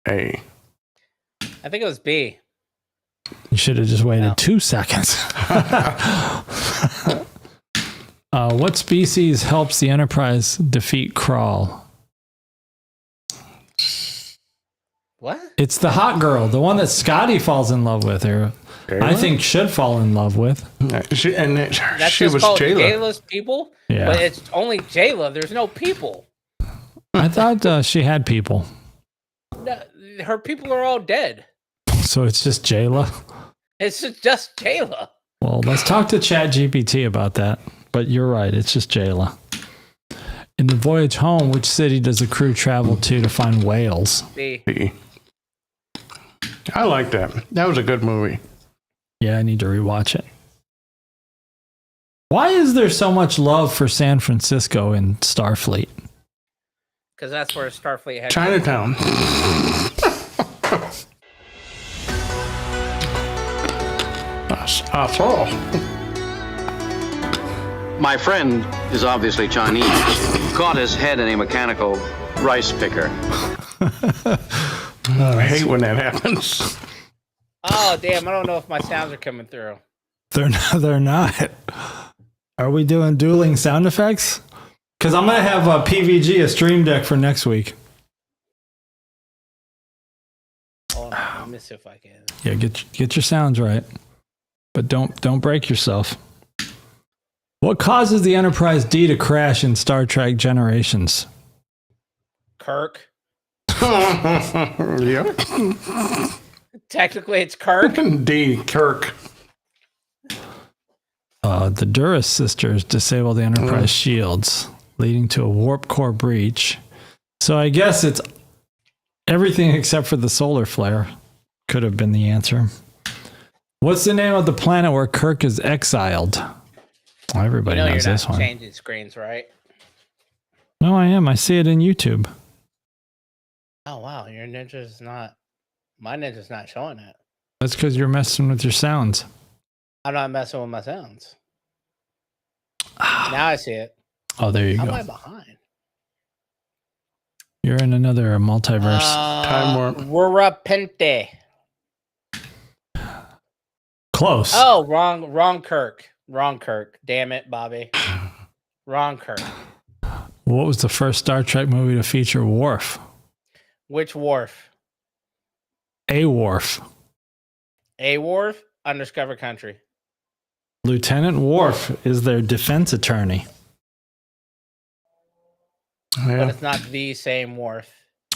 A. I think it was B. You should have just waited 2 seconds. What species helps the Enterprise defeat Krall? What? It's the hot girl, the one that Scotty falls in love with, or I think should fall in love with. That's she just was called Jayla. Jayla's people? Yeah. But it's only Jayla. There's no people. I thought she had people. No, her people are all dead. So it's just Jayla? It's just Jayla. Well, let's talk to ChatGPT about that. But you're right, it's just Jayla. In the voyage home, which city does the crew travel to find whales? B. B. I like that. That was a good movie. Yeah, I need to rewatch it. Why is there so much love for San Francisco in Starfleet? Because that's where Starfleet had Chinatown. That's all. My friend is obviously Chinese. Caught his head in a mechanical rice picker. I hate when that happens. Oh, damn. I don't know if my sounds are coming through. They're not. Are we doing dueling sound effects? Because I'm going to have a PVG, a stream deck for next week. Oh, let me see if I can. Yeah, get your sounds right. But don't break yourself. What causes the Enterprise D to crash in Star Trek Generations? Kirk. Yep. Technically, it's Kirk. D. Kirk. The Duras sisters disable the Enterprise shields, leading to a warp core breach. So I guess it's everything except for the solar flare could have been the answer. What's the name of the planet where Kirk is exiled? Well, everybody knows this one. Changing screens, right? No, I am. I see it in YouTube. Oh wow, your ninja's not. My ninja's not showing it. That's because you're messing with your sounds. I'm not messing with my sounds. Now I see it. Oh, there you How go. am I behind? You're in another multiverse. Time warp. Rurapente. Close. Oh, wrong Kirk. Wrong Kirk. Damn it, Bobby. Wrong Kirk. What was the first Star Trek movie to feature Worf? Which Worf? A Worf. A Worf? Undiscovered Country. Lieutenant Worf is their defense attorney. But Yeah. it's not the same Worf.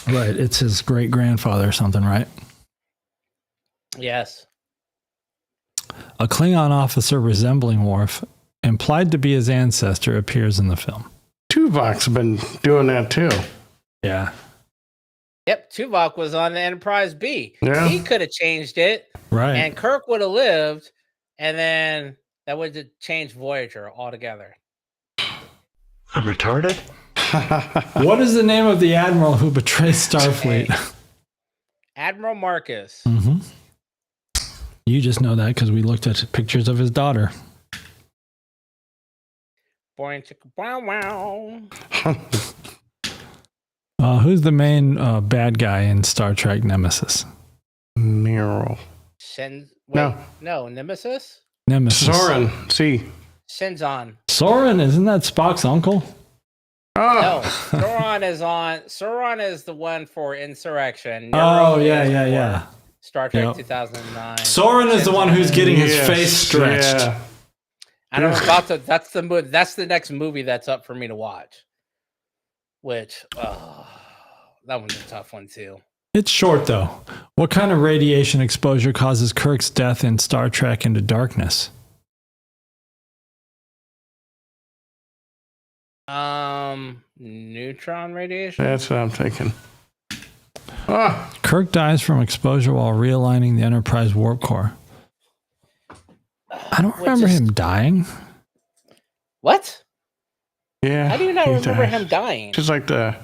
Right. It's his great grandfather or something, right? Yes. A Klingon officer resembling Worf, implied to be his ancestor, appears in the film. Tuvok's been doing that too. Yeah. Yep, Tuvok was on the Enterprise B. Yeah. He could have changed it, Right. and Kirk would have lived, and then that would have changed Voyager altogether. I'm retarded? What is the name of the admiral who betrays Starfleet? Admiral Marcus. Mm-hmm. You just know that because we looked at pictures of his daughter. Boing chicka wow wow. Who's the main bad guy in Star Trek Nemesis? Nero. No, Nemesis? Nemesis. Soren. See. Shinzon. Soren, isn't that Spock's uncle? Oh. No, Sauron is the one for Insurrection. Oh, Nero yeah, is yeah, for yeah. Star Trek Yep. 2009. Soren is the one who's getting his Yes, face stretched. yeah. And I'm about to. That's the next movie that's up for me to watch. Which, that one's a tough one too. It's short, though. What kind of radiation exposure causes Kirk's death in Star Trek Into Darkness? Neutron radiation. That's what I'm thinking. Ah, Kirk dies from exposure while realigning the Enterprise warp core. I don't remember him dying. What? yeah. How do you not he remember dies. him dying? Just like the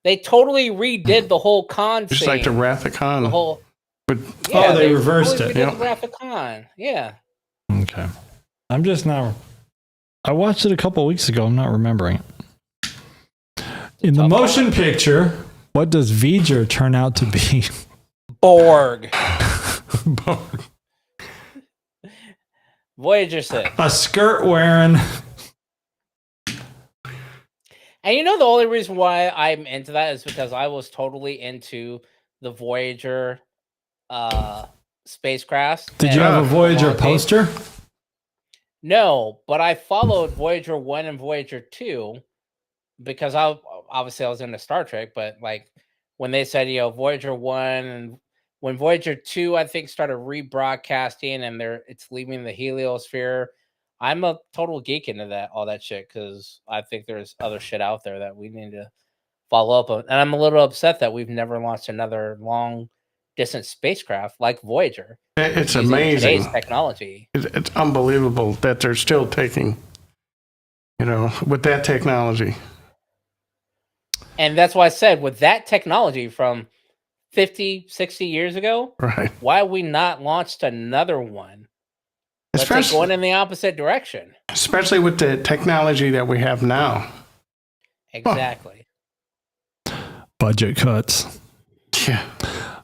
They totally redid the whole con just scene. like the Wrath of Khan. The whole. But Yeah, they reversed totally it. redid Yep. the Wrath of Khan. Yeah. Okay. I'm just not. I watched it a couple weeks ago. I'm not remembering it. In the motion picture, what does V'ger turn out to be? Borg. Voyager 6. A skirt wearing. And you know the only reason why I'm into that is because I was totally into the Voyager spacecraft. Did you have a Voyager poster? No, but I followed Voyager 1 and Voyager 2 because I was into Star Trek, but like when they said, Voyager 1 and when Voyager 2 I think started rebroadcasting and it's leaving the heliosphere, I'm a total geek into all that shit because I think there's other shit out there that we need to follow up on. And I'm a little upset that we've never launched another long distant spacecraft like Voyager. It's using amazing. Today's technology. It's unbelievable that they're still taking, with that technology. And that's why I said, with that technology from 50, 60 years ago, Right. why have we not launched another one? Let's take going in the opposite direction. Especially with the technology that we have now. Exactly. Budget cuts. Yeah.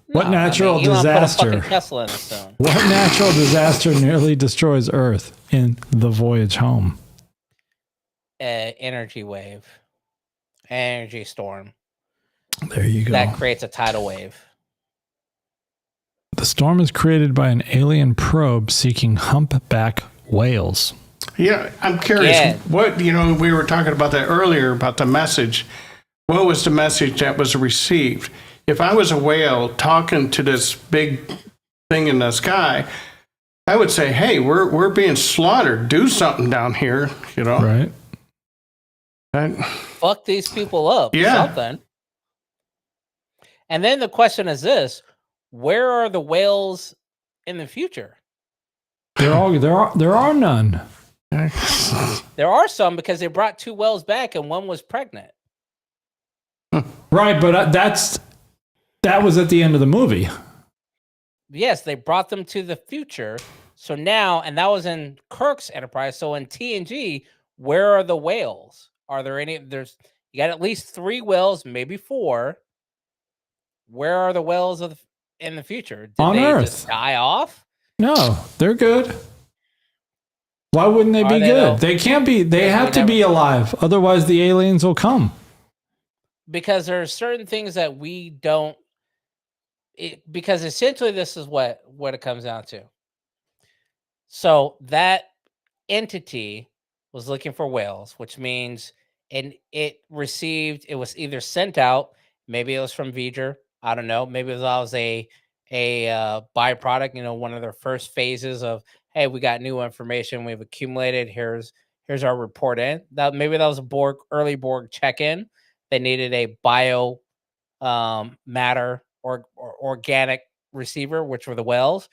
What natural Elon disaster? Put a fucking Tesla in the stone. What natural disaster nearly destroys Earth in the voyage home? Energy wave. Energy storm. There you go. That creates a tidal wave. The storm is created by an alien probe seeking humpback whales. Yeah, I'm curious. Yeah. What, we were talking about that earlier about the message. What was the message that was received? If I was a whale talking to this big thing in the sky, I would say, hey, we're being slaughtered. Do something down here, Right. Fuck these people up. Yeah. Something. And then the question is this: where are the whales in the future? There are none. There are some because they brought 2 whales back and one was pregnant. Right, but that was at the end of the movie. Yes, they brought them to the future. So now, and that was in Kirk's Enterprise. So in TNG, where are the whales? Are there any? You got at least 3 whales, maybe 4. Where are the whales in the future? Did On they Earth. just die off? No, they're good. Why wouldn't they be they, good? though? They can't be. They have to be alive. Otherwise, the aliens will come. Because there are certain things that we don't. Because essentially, this is what it comes down to. So that entity was looking for whales, which means, and it was either sent out. Maybe it was from V'ger. I don't know. Maybe it was a byproduct. One of their first phases of, hey, we got new information we've accumulated. Here's our report in. Maybe that was a early Borg check-in. They needed a bio matter or organic receiver, which were the whales.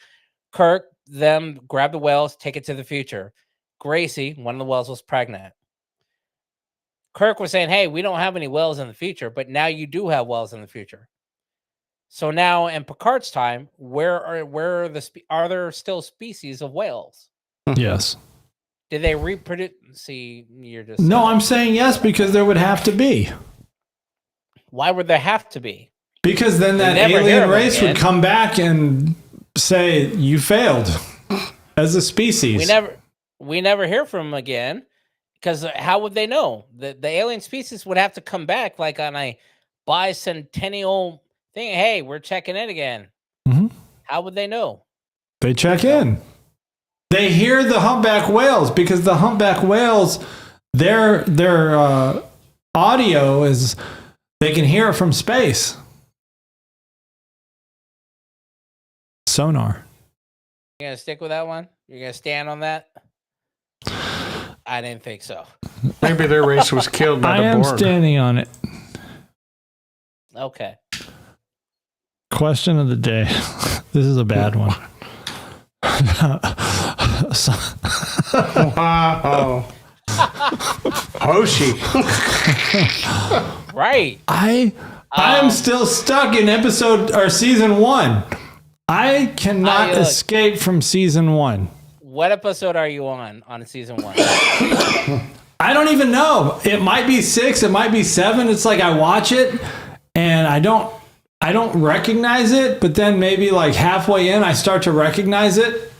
Kirk, them grab the whales, take it to the future. Gracie, one of the whales, was pregnant. Kirk was saying, hey, we don't have any whales in the future, but now you do have whales in the future. So now in Picard's time, are there still species of whales? Yes. Did they reproduce? See, you're just No, I'm saying yes because there would have to be. Why would there have to be? Because then that alien race would come back and say you failed as a species. We never hear from them again. Because how would they know? The alien species would have to come back like on a bicentennial thing. Hey, we're checking in again. Mm-hmm. How would they know? They check in. They hear the humpback whales because the humpback whales, their audio is, they can hear it from space. Sonar. You gonna stick with that one? You're gonna stand on that? I didn't think so. Maybe their race was killed by I the am Borg. standing on it. Okay. Question of the day. This is a bad one. Wow. Hoshi. Right. I am still stuck in season 1. I cannot escape from season 1. What episode are you on season 1? I don't even know. It might be 6. It might be 7. It's like I watch it and I don't recognize it, but then maybe like halfway in, I start to recognize it.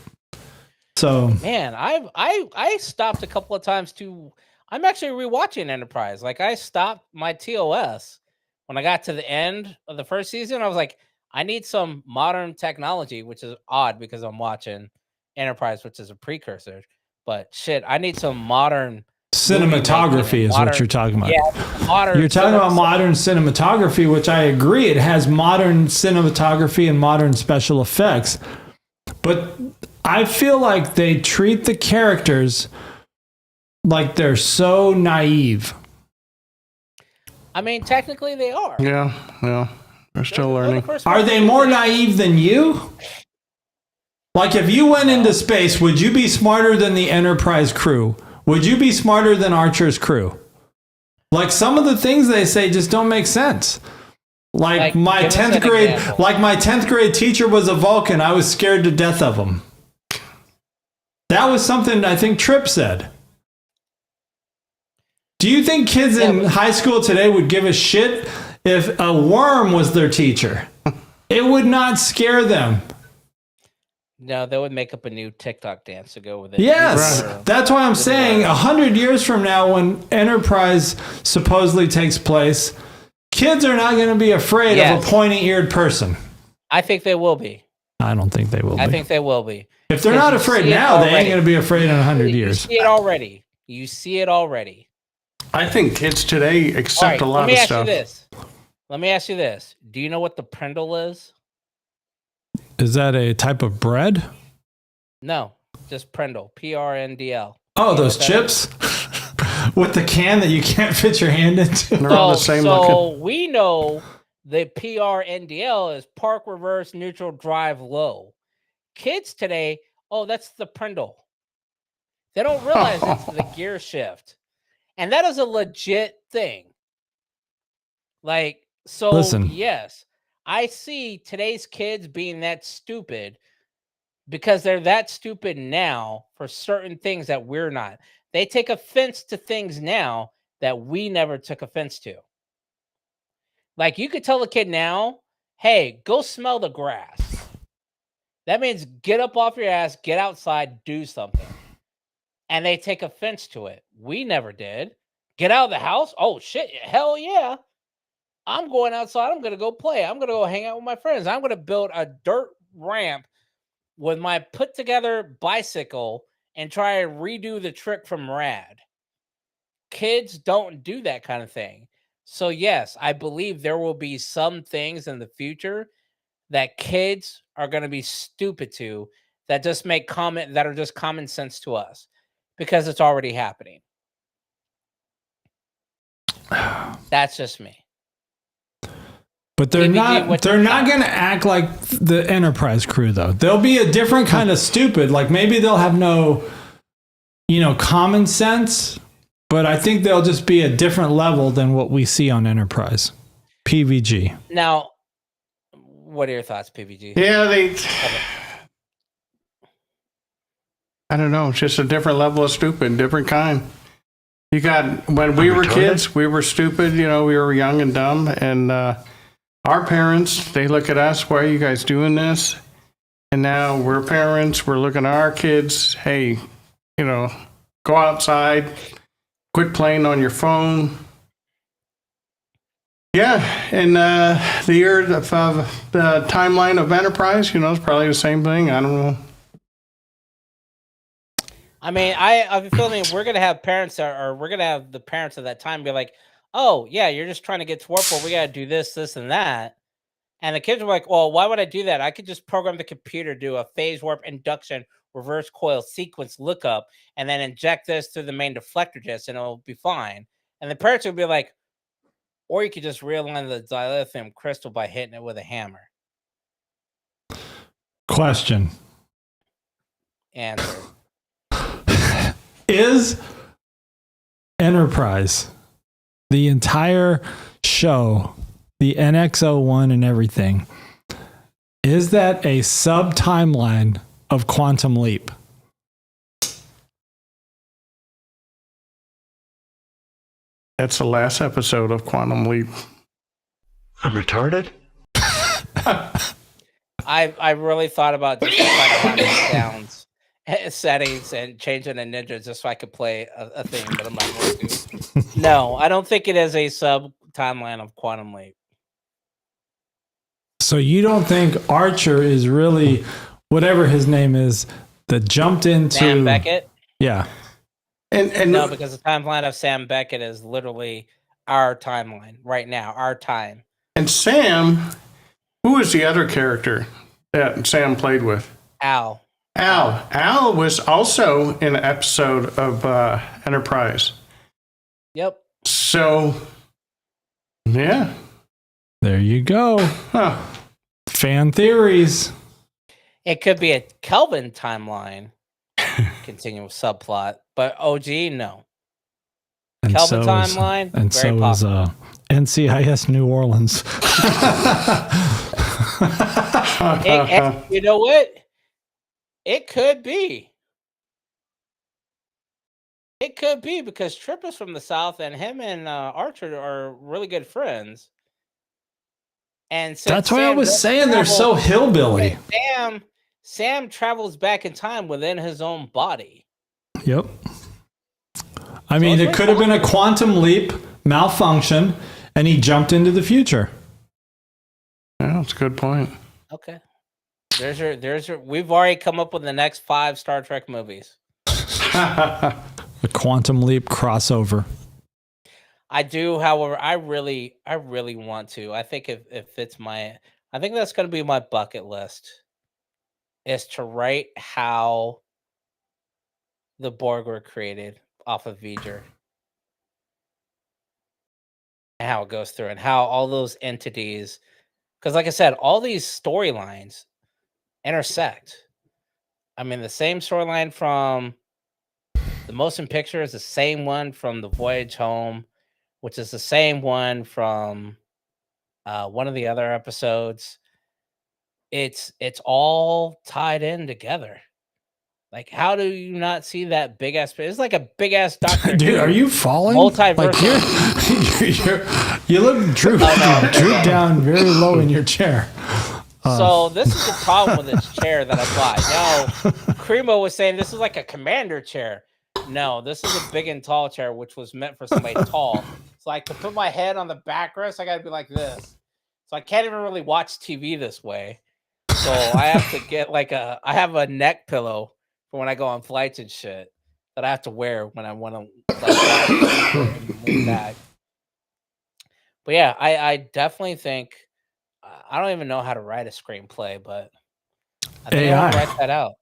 So man, I stopped a couple of times to. I'm actually rewatching Enterprise. Like I stopped my TOS when I got to the end of the first season. I was like, I need some modern technology, which is odd because I'm watching Enterprise, which is a precursor. But shit, I need some modern cinematography is what you're talking about. Yeah, modern. You're talking about modern cinematography, which I agree. It has modern cinematography and modern special effects. But I feel like they treat the characters like they're so naive. I mean, technically they are. Yeah. We're still learning. Are they more naive than you? Like, if you went into space, would you be smarter than the Enterprise crew? Would you be smarter than Archer's crew? Like, some of the things they say just don't make sense. Like my 10th grade, example. Like my 10th grade teacher was a Vulcan. I was scared to death of him. That was something I think Tripp said. Do you think kids in high school today would give a shit if a worm was their teacher? It would not scare them. No, they would make up a new TikTok dance to go with it. Yes, that's why I'm saying 100 years from now, when Enterprise supposedly takes place, kids are not going to be afraid of a pointy-eared person. I think they will be. I don't think they will be. I think they will be. If they're not afraid now, they ain't going to be afraid in 100 years. You see it already. You see it already. I think kids today accept a lot of stuff. Let me ask you this. Do you know what the Prindle is? Is that a type of bread? No, just Prindle. Prndl. Oh, those chips? With the can that you can't fit your hand into? They're all the same looking. We know the PRNDL is park, reverse, neutral, drive, low. Kids today, that's the Prindle. They don't realize it's the gear shift. And that is a legit thing. Like, so, listen. Yes, I see today's kids being that stupid because they're that stupid now for certain things that we're not. They take offense to things now that we never took offense to. Like, you could tell a kid now, hey, go smell the grass. That means get up off your ass, get outside, do something. And they take offense to it. We never did. Get out of the house? Oh, shit. Hell yeah. I'm going outside. I'm going to go play. I'm going to go hang out with my friends. I'm going to build a dirt ramp with my put-together bicycle and try and redo the trick from Rad. Kids don't do that kind of thing. So, yes, I believe there will be some things in the future that kids are going to be stupid to that just that are just common sense to us because it's already happening. That's just me. But they're not going to act like the Enterprise crew, though. They'll be a different kind of stupid. Like, maybe they'll have no, common sense, but I think they'll just be a different level than what we see on Enterprise. PVG. Now, what are your thoughts, PVG? Yeah, I don't know. It's just a different level of stupid, different kind. You got, when we were kids, we were stupid, we were young and dumb, and our parents, they look at us, why are you guys doing this? And now we're parents, we're looking at our kids, hey, go outside, quit playing on your phone. Yeah, and the year of the timeline of Enterprise, it's probably the same thing. I don't know. I mean, I have a feeling we're going to have parents or we're going to have the parents of that time be like, oh, yeah, you're just trying to get to warp. Well, we got to do this, this, and that. And the kids are like, well, why would I do that? I could just program the computer, do a phase warp induction, reverse coil sequence lookup, and then inject this through the main deflector disc, and it'll be fine. And the parents would be like, or you could just realign the dilithium crystal by hitting it with a hammer. Question. Answer. Is Enterprise, the entire show, the NX-01 and everything, is that a sub-timeline of Quantum Leap? That's the last episode of Quantum Leap. I'm retarded? I really thought about just sounds. Settings and changing a ninja just so I could play a thing, but I'm not going to. No, I don't think it is a sub timeline of Quantum Leap. So you don't think Archer is really whatever his name is that jumped into Sam Beckett? Yeah. And no, because the timeline of Sam Beckett is literally our timeline right now, our time. And Sam, who is the other character that Sam played with? Al. Al was also in an episode of Enterprise. Yep. So, yeah. There you go. Huh. Fan theories. It could be a Kelvin timeline, continuous subplot, but OG, no. And Kelvin so timeline, and very so possible. is NCIS New Orleans. You know what? It could be. It could be because Tripp is from the South, and him and Archer are really good friends. And since That's why I Sam was does saying they're so travel- hillbilly. Sam travels back in time within his own body. Yep. I mean, it's it could have been a quantum leap malfunction, and he jumped into the future. Yeah, that's a good point. Okay. There's your. We've already come up with the next 5 Star Trek movies. The quantum leap crossover. I do, however, I really want to. I think if it's I think that's going to be my bucket list, is to write how the Borg were created off of V'ger, and how it goes through, and how all those entities, because like I said, all these storylines intersect. I mean, the same storyline from the Motion Picture is the same one from The Voyage Home, which is the same one from one of the other episodes. It's all tied in together. Like, how do you not see that big ass? It's like a big ass Doctor. Dude, are you falling? Multiversal. Like you look droop down very low in your chair. So this is the problem with this chair that I bought. Now, Cremo was saying this is like a commander chair. No, this is a big and tall chair, which was meant for somebody tall. So like to put my head on the backrest, I got to be like this. So I can't even really watch TV this way. So I have to get I have a neck pillow for when I go on flights and shit that I have to wear when I want to lean back. But yeah, I definitely think I don't even know how to write a screenplay, but I think I want to write that out.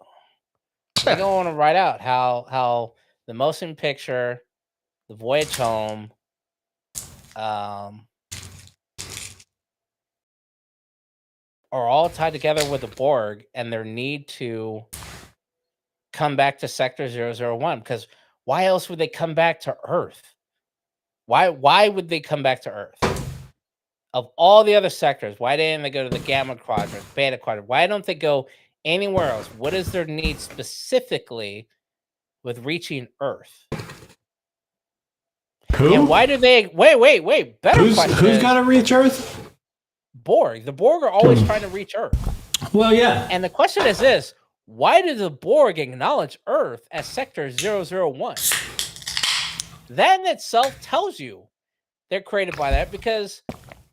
I think I want to write out how the Motion Picture, The Voyage Home, are all tied together with the Borg and their need to come back to Sector 001. Because why else would they come back to Earth? Why would they come back to Earth? Of all the other sectors, why didn't they go to the Gamma Quadrant, Beta Quadrant? Why don't they go anywhere else? What is their need specifically with reaching Earth? Who? And why do they... Wait. Better question Who's is, got to reach Earth? Borg. The Borg are always trying to reach Earth. Well, yeah. And the question is this. Why do the Borg acknowledge Earth as Sector 001? That in itself tells you they're created by that, because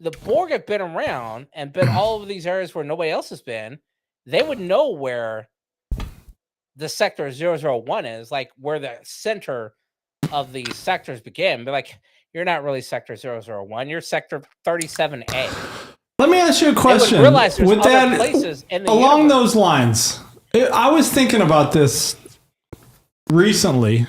the Borg have been around and been all over these areas where nobody else has been. They would know where the Sector 001 is, like where the center of the sectors begin. But like, you're not really Sector 001. You're Sector 37A. Let me ask you a question. They would realize there's With other that, places in the along universe. those lines, I was thinking about this recently.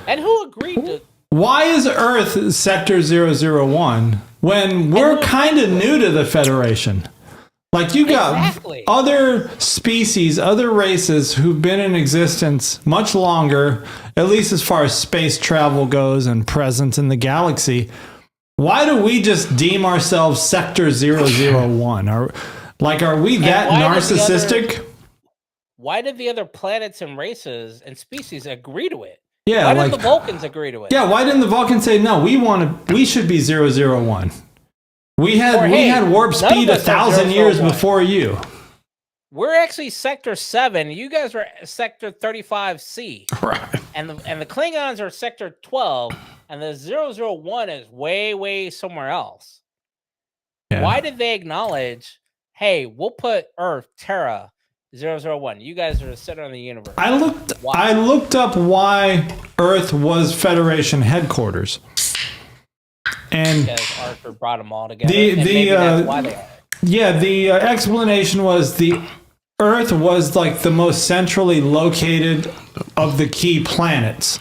And who agreed to... Why is Earth Sector 001 when we're kind of new to the Federation? Like, you got Exactly. other species, other races who've been in existence much longer, at least as far as space travel goes and presence in the galaxy. Why do we just deem ourselves Sector 001? Are we that narcissistic? Why did the other planets and races and species agree to it? Yeah, why did the Vulcans agree to it? Yeah, why didn't the Vulcans say no? We should be 001. We had warp speed 1,000 years before you. We're actually Sector 7. You guys are Sector 35C. Right. And the Klingons are Sector 12, and the 001 is way somewhere else. Yeah. Why did they acknowledge, hey, we'll put Earth, Terra, 001. You guys are the center of the universe. I looked up why Earth was Federation headquarters. And because Arthur brought them all together. That's why they are. Yeah, the explanation was the Earth was like the most centrally located of the key planets.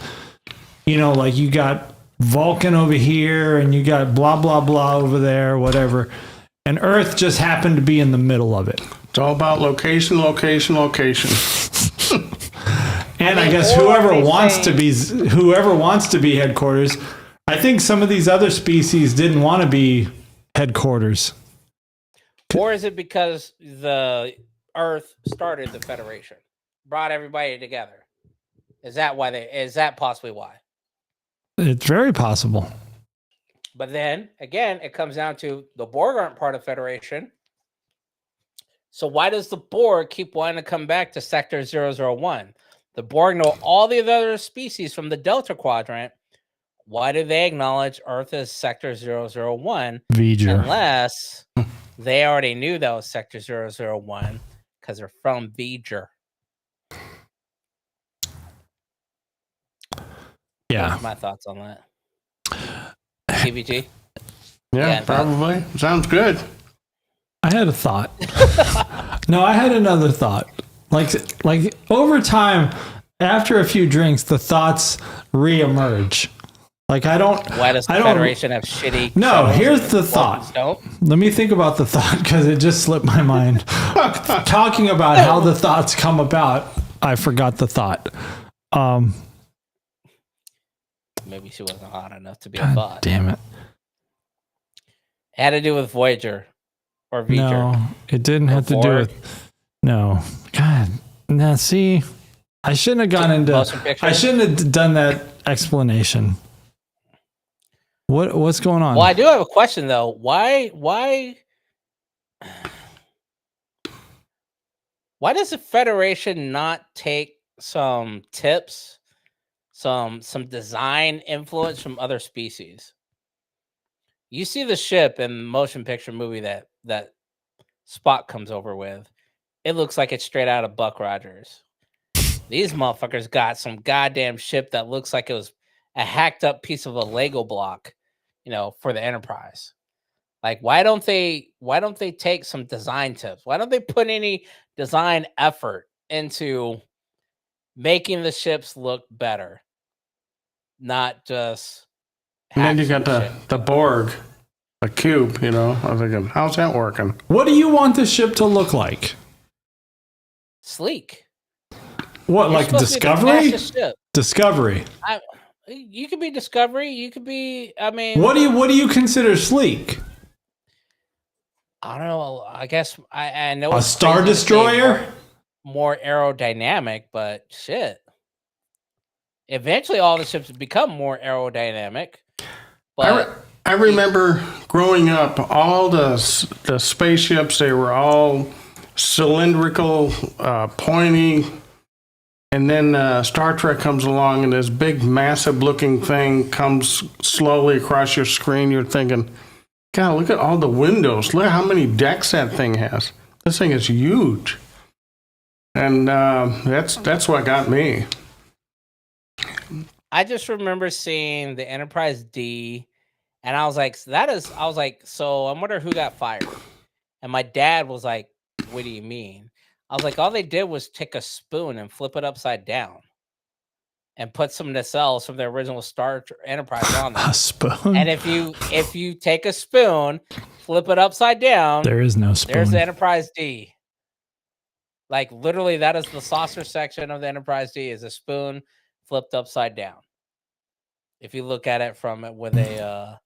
You know, like you got Vulcan over here and you got blah, blah, blah over there, whatever. and Earth just happened to be in the middle of it. It's all about location. And I guess whoever wants to be headquarters, I think some of these other species didn't want to be headquarters. Or is it because the Earth started the Federation, brought everybody together? Is that possibly why? It's very possible. But then again, it comes down to the Borg aren't part of Federation. So why does the Borg keep wanting to come back to Sector 001? The Borg know all the other species from the Delta Quadrant. Why do they acknowledge Earth as Sector 001? V'ger. Unless they already knew that was Sector 001 because they're from V'ger. Yeah. That's my thoughts on that. PVG? Yeah, probably. Sounds good. I had a thought. No, I had another thought. Like over time, after a few drinks, the thoughts reemerge. Like Why does the Federation have shitty? No, here's the thought. Let me think about the thought because it just slipped my mind. Talking about how the thoughts come about, I forgot the thought. Maybe she wasn't hot enough to be God a thought. Damn it. It had to do with Voyager or V'ger. No, it didn't have to do with. No, God. Now, see, I shouldn't have gone into. I shouldn't have done that explanation. What's going on? Well, I do have a question though. Why does the Federation not take some tips, some design influence from other species? You see the ship in the motion picture movie that Spock comes over with. It looks like it's straight out of Buck Rogers. These motherfuckers got some goddamn ship that looks like it was a hacked up piece of a Lego block, for the Enterprise. Like, why don't they take some design tips? Why don't they put any design effort into making the ships look better? Not just. And then you got the Borg, a cube, I was thinking, how's that working? What do you want the ship to look like? Sleek. What, like Discovery? Discovery. You could be Discovery. You could be. I mean, what do you consider sleek? I don't know. I guess I know a Star Destroyer. More aerodynamic, but shit. Eventually, all the ships become more aerodynamic. But I remember growing up, all the spaceships, they were all cylindrical, pointy. And then Star Trek comes along and this big, massive looking thing comes slowly across your screen. You're thinking, God, look at all the windows. Look how many decks that thing has. This thing is huge. And that's what got me. I just remember seeing the Enterprise D, and I was like, so I wonder who got fired. And my dad was like, what do you mean? I was like, all they did was take a spoon and flip it upside down and put some nacelles from the original Star Enterprise on there. A spoon? And if you take a spoon, flip it upside down, there is no spoon. There's the Enterprise D. Like, literally, that is the saucer section of the Enterprise D, is a spoon flipped upside down. If you look at it from it with a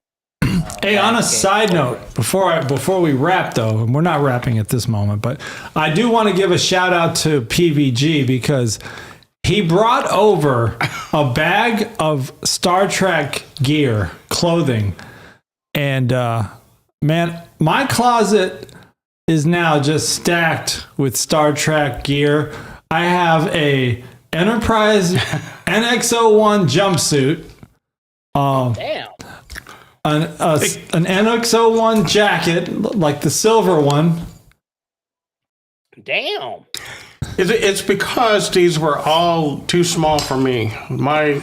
hey, on a side note, before we wrap though, and we're not wrapping at this moment, but I do want to give a shout out to PVG because he brought over a bag of Star Trek gear, clothing, and man, my closet is now just stacked with Star Trek gear. I have a Enterprise NX-01 jumpsuit. Damn. An NX-01 jacket, like the silver one. Damn. It's because these were all too small for me. I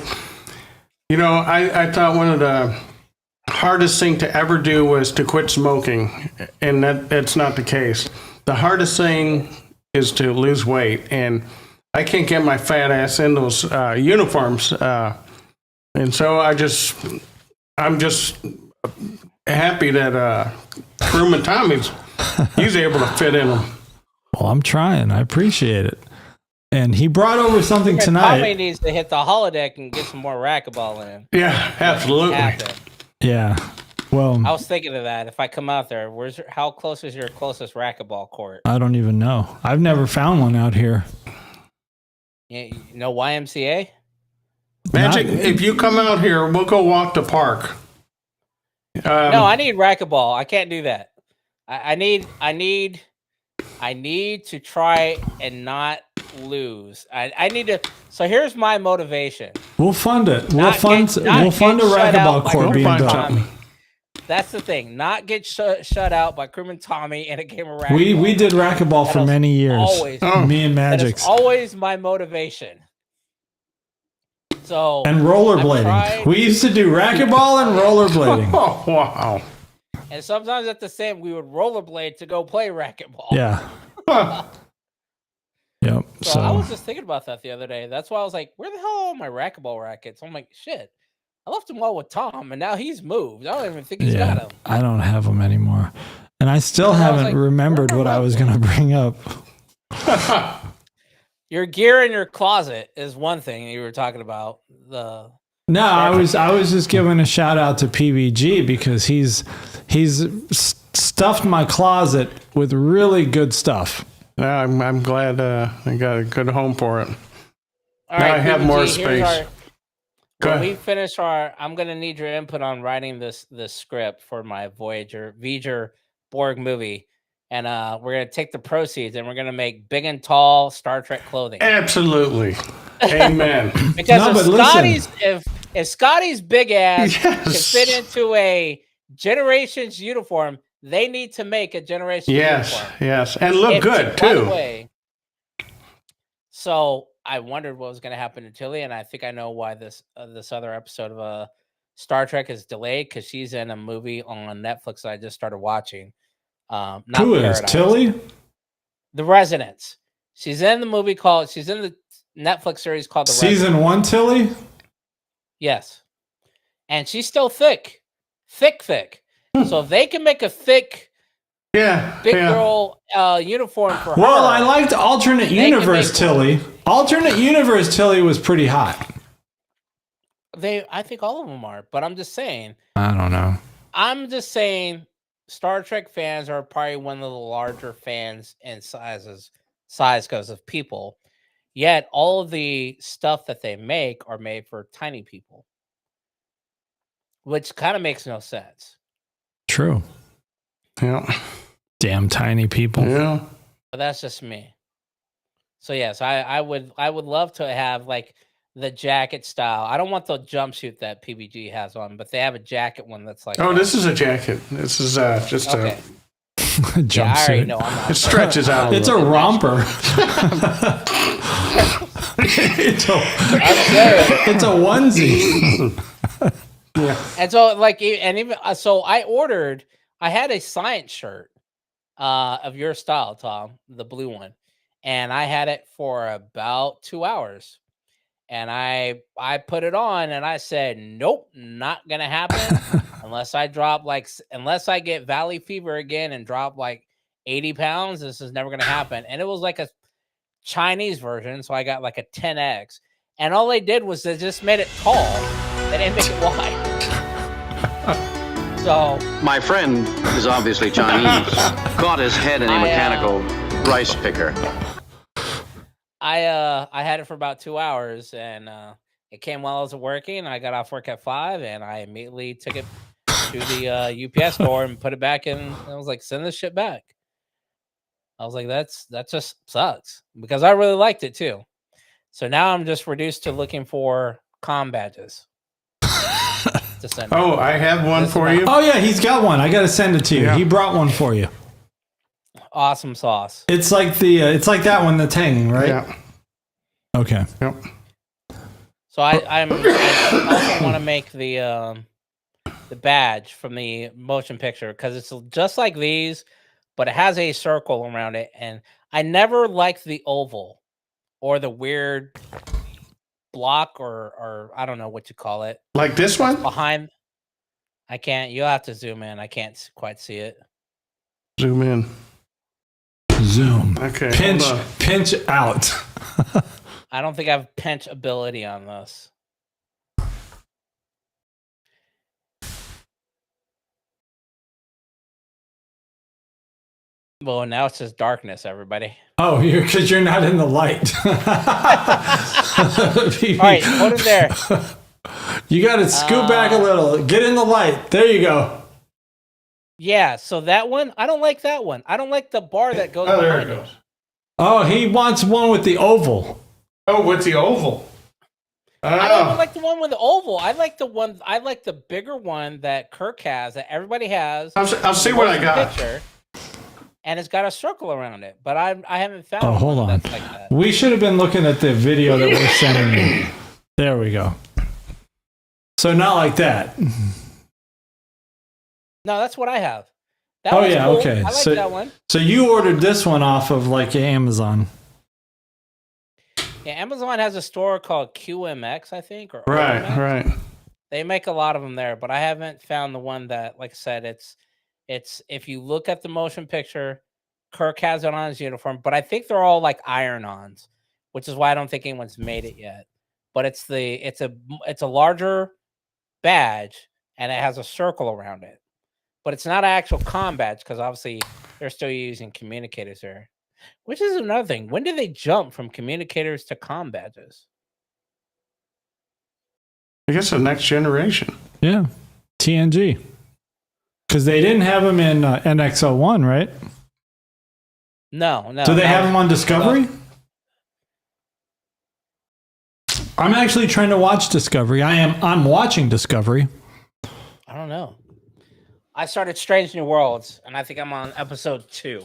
thought one of the hardest thing to ever do was to quit smoking, and that's not the case. The hardest thing is to lose weight, and I can't get my fat ass in those uniforms, and so I'm just happy that Crewman Tommy's he's able to fit in them. Well, I'm trying. I appreciate it. And he brought over something tonight. Tommy needs to hit the holodeck and get some more racquetball in. Yeah, absolutely. Yeah. Well, I was thinking of that. If I come out there, how close is your closest racquetball court? I don't even know. I've never found one out here. You know YMCA? Magic, if you come out here, we'll go walk the park. No, I need racquetball. I can't do that. I need to try and not lose. I need to. So here's my motivation. We'll fund it. We'll fund a racquetball court being built. That's the thing. Not get shut out by Crewman Tommy in a game of racquetball. We did racquetball for many years. Always, me and Mgyx. That's always my motivation. So and rollerblading. We used to do racquetball and rollerblading. Oh wow! And sometimes at the same, we would rollerblade to go play racquetball. Yeah. Yep. So I was just thinking about that the other day. That's why I was like, where the hell are all my racquetball rackets? I'm like, shit. I left them all with Tom, and now he's moved. I don't even think he's got them. I don't have them anymore. And I still haven't remembered what I was going to bring up. Your gear in your closet is one thing you were talking about. No, I was just giving a shout out to PVG because he's stuffed my closet with really good stuff. I'm glad I got a good home for it. All now right, I have PVG, more space. When we finish I'm going to need your input on writing this script for my Voyager Borg movie. And we're going to take the proceeds and we're going to make big and tall Star Trek clothing. Absolutely. Amen. Because if Scotty's big ass can fit into a Generations uniform, they need to make a Generations uniform. Yes. And look good, too. By the way, so I wondered what was going to happen to Tilly, and I think I know why this other episode of Star Trek is delayed, because she's in a movie on Netflix that I just started watching. Not Who Paradise. is Tilly? The Residents. She's in the movie she's in the Netflix series called The Residents. Season 1 Tilly? Yes. And she's still thick. So if they can make a thick girl uniform for her. Well, I liked Alternate Universe Tilly. Alternate Universe Tilly was pretty hot. I think all of them are, but I'm just saying. I don't know. I'm just saying Star Trek fans are probably one of the larger fans in size because of people. Yet all of the stuff that they make are made for tiny people, which kind of makes no sense. True. Yeah. Damn tiny people. Yeah. But that's just me. So yes, I would love to have like the jacket style. I don't want the jumpsuit that PVG has on, but they have a jacket one that's like. Oh, this is a jacket. This is just a jumpsuit. Yeah, I already know. It stretches out. It's a romper. It's a onesie. Yeah. And so I had a science shirt of your style, Tom, the blue one, and I had it for about 2 hours. And I put it on and I said, nope, not going to happen unless I get valley fever again and drop like 80 pounds. This is never going to happen. And it was like a Chinese version. So I got like a 10X. And all they did was they just made it tall. They didn't make it wide. So my friend is obviously Chinese. Caught his head in a mechanical rice picker. I had it for about 2 hours, and it came while I was working. I got off work at 5, and I immediately took it to the UPS store and put it back in. And I was like, send this shit back. I was like, that just sucks, because I really liked it too. So now I'm just reduced to looking for comm badges. Oh, I have one for you. Oh yeah, he's got one. I got to send it to you. Yeah. He brought one for you. Awesome sauce. It's like it's like that one that's hanging, right? Yeah. Okay. Yep. So I also want to make the badge from the motion picture, because it's just like these, but it has a circle around it, and I never liked the oval or the weird block or I don't know what you call it. Like this one? Behind. I can't. You'll have to zoom in. I can't quite see it. Zoom in. Zoom. Okay. Pinch out. I don't think I have pinch ability on this. Well, now it's just darkness, everybody. Oh, because you're not in the light. All right, put it there. You got to scoot back a little. Get in the light. There you go. Yeah, so that one, I don't like that one. I don't like the bar that goes Oh, there behind it it. goes. Oh, he wants one with the oval. Oh, with the oval. I don't like the one with the oval. I like the bigger one that Kirk has, that everybody has. I'll see what I got. Picture, and it's got a circle around it, but I haven't found. Oh, hold one on. that's like that. We should have been looking at the video that we're sending you. There we go. So not like that. No, that's what I have. That Oh one's yeah, cool. okay. I like that one. So you ordered this one off of like Amazon. Yeah, Amazon has a store called QMX, I think, or Right, OMX. right. They make a lot of them there, but I haven't found the one that, like I said, it's if you look at the motion picture, Kirk has it on his uniform, but I think they're all like iron-ons, which is why I don't think anyone's made it yet. But it's a larger badge and it has a circle around it. But it's not an actual comm badge because obviously they're still using communicators there. Which is another thing. When did they jump from communicators to comm badges? I guess the next generation. Yeah. TNG. Because they didn't have them in NX01, right? No. Do they have them on Discovery? I'm actually trying to watch Discovery. I'm watching Discovery. I don't know. I started Strange New Worlds, and I think I'm on episode 2.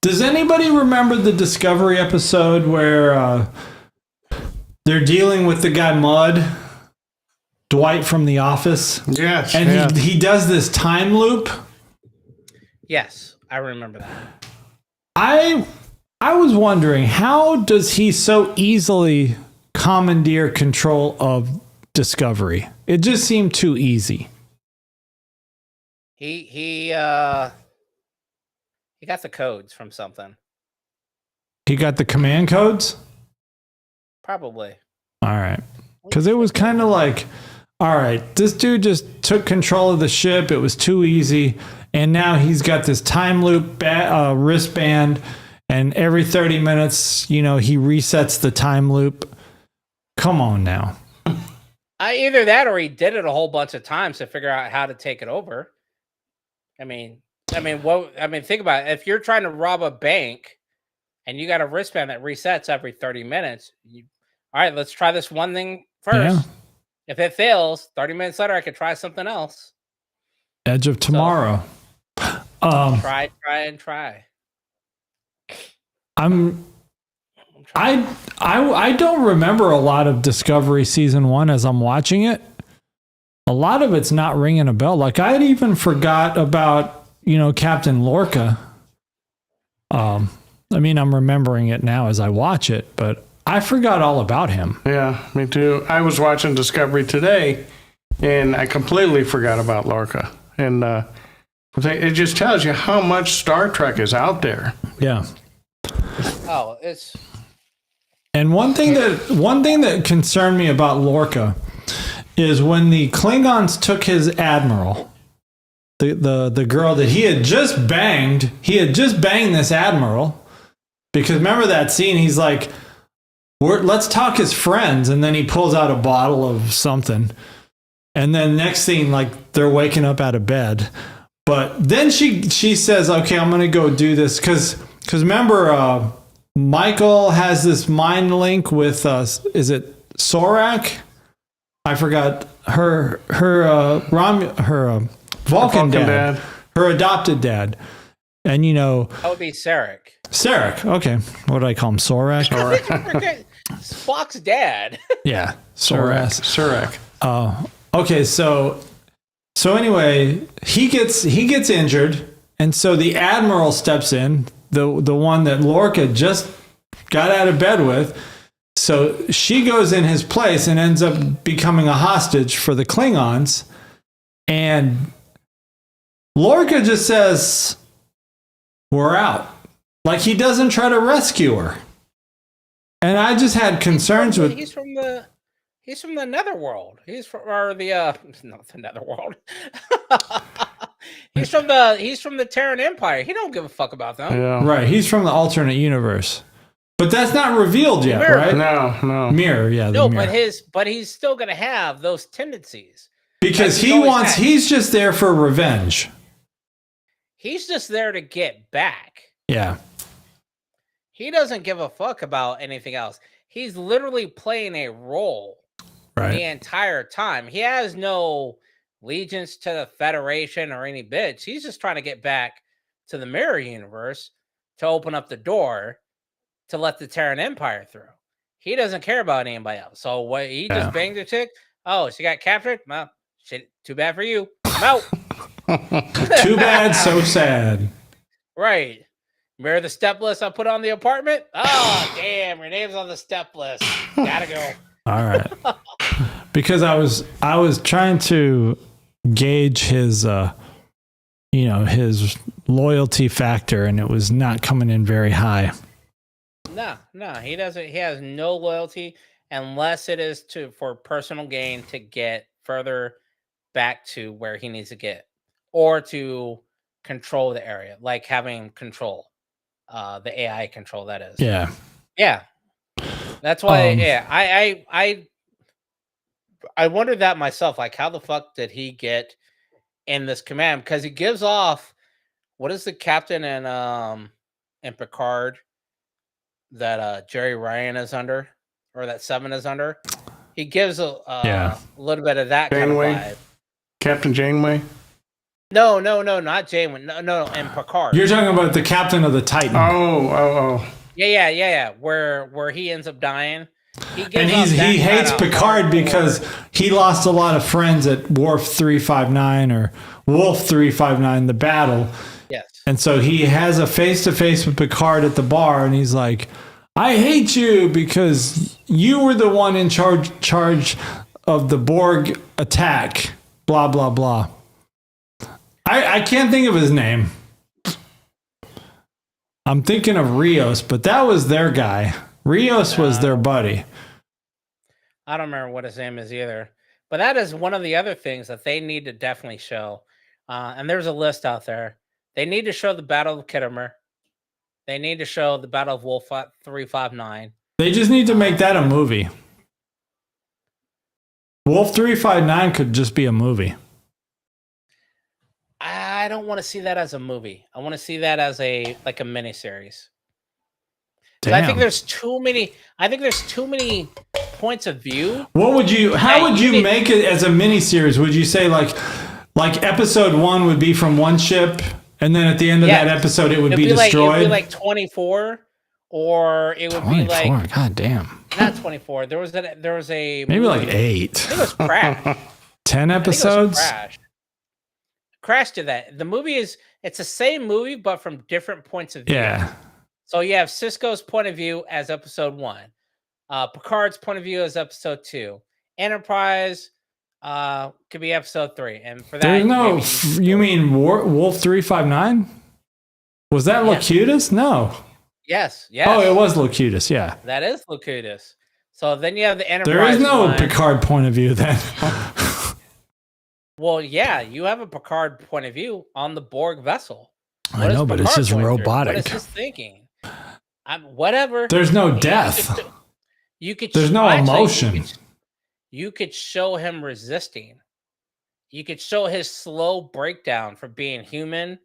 Does anybody remember the Discovery episode where they're dealing with the guy Mudd, Dwight from The Office? Yes. And he does this time loop. Yes, I remember that. I was wondering, how does he so easily commandeer control of Discovery? It just seemed too easy. He got the codes from something. He got the command codes? Probably. All right. Because it was kind of like, all right, this dude just took control of the ship. It was too easy. And now he's got this time loop wristband. And every 30 minutes, he resets the time loop. Come on now. Either that or he did it a whole bunch of times to figure out how to take it over. I mean, think about it. If you're trying to rob a bank and you got a wristband that resets every 30 minutes, all right, let's try this one thing first. Yeah. If it fails, 30 minutes later, I could try something else. Edge of Tomorrow. Try and try. I don't remember a lot of Discovery season 1 as I'm watching it. A lot of it's not ringing a bell. Like I had even forgot about, Captain Lorca. I'm remembering it now as I watch it, but I forgot all about him. Yeah, me too. I was watching Discovery today, and I completely forgot about Lorca. And it just tells you how much Star Trek is out there. Yeah. Oh, it's... And one thing that concerned me about Lorca is when the Klingons took his admiral, the girl that he had just banged this admiral, because remember that scene, he's like, let's talk as friends, and then he pulls out a bottle of something, and then next thing, like, they're waking up out of bed. But then she says, okay, I'm gonna go do this, because remember, Michael has this mind link with is it Sorak? I forgot her Vulcan dad, her adopted dad, and That would be Sarek. Sarek. Okay, what did I call him? Sorak. Spock's dad. Yeah, Sorak. Sarek. Okay, so anyway, he gets injured, and so the admiral steps in, the one that Lorca just got out of bed with. So she goes in his place and ends up becoming a hostage for the Klingons. And Lorca just says, "We're out." Like he doesn't try to rescue her. And I just had concerns with. He's from the netherworld. He's from not the netherworld. he's from the Terran Empire. He don't give a fuck about them. Yeah. Right. He's from the alternate universe. But that's not revealed yet, Mirror. right? No. Mirror, yeah. No, mirror. but he's still gonna have those tendencies. Because Like he's just there for revenge. He's just there to get back. Yeah. He doesn't give a fuck about anything else. He's literally playing a role the entire time. He has no allegiance to the Federation or any bitch. He's just trying to get back to the Mirror Universe to open up the door to let the Terran Empire through. He doesn't care about anybody else. So what he just banged a chick. Oh, she got captured? Well, shit, too bad for you. I'm out. Too bad, so sad. Right. Remember the step list I put on the apartment? Oh, damn, your name's on the step list. Gotta go. All right. Because I was trying to gauge his his loyalty factor, and it was not coming in very high. No, he doesn't. He has no loyalty unless it is for personal gain to get further back to where he needs to get, or to control the area, like having control. The AI control, that is. Yeah. That's why. I wondered that myself. Like, how the fuck did he get in this command? Because he gives off, what is the captain in Picard that Jerry Ryan is under, or that Seven is under? He gives a little bit of that Janeway? kind of vibe. Captain Janeway? No, not Janeway. No, and Picard. You're talking about the captain of the Titan. Oh. Yeah. Where he ends up dying. He hates Picard because he lost a lot of friends at Worf 359 or Wolf 359, the battle. Yes. And so he has a face-to-face with Picard at the bar, and he's like, "I hate you because you were the one in charge of the Borg attack, blah, blah, blah." I can't think of his name. I'm thinking of Rios, but that was their guy. Rios was their buddy. I don't remember what his name is either. But that is one of the other things that they need to definitely show. And there's a list out there. They need to show the Battle of Kittimer. They need to show the Battle of Wolf 359. They just need to make that a movie. Wolf 359 could just be a movie. I don't want to see that as a movie. I want to see that as a miniseries. I think there's too many. Points of view. What would you? How would you make it as a miniseries? Would you say like episode 1 would be from one ship, and then at the end of that episode it would be destroyed? It would be like 24, or it would 24, be like, God damn, not 24. There was a maybe like 8. I think it was Crash. 10 episodes. Crash did that. The movie it's the same movie but from different points of view. Yeah. So you have Cisco's point of view as episode 1. Picard's point of view as episode 2. Enterprise could be episode 3. And for that, there's no. You mean Wolf 359? Was that Locutus? No. Yes. Oh, it was Locutus. Yeah. That is Locutus. So then you have the Enterprise. There is no one. Picard point of view then. Well, yeah, you have a Picard point of view on the Borg vessel. I know, but it's just robotic. What is his thinking? Whatever. There's no death. There's no emotion. You could show him resisting. You could show his slow breakdown from being human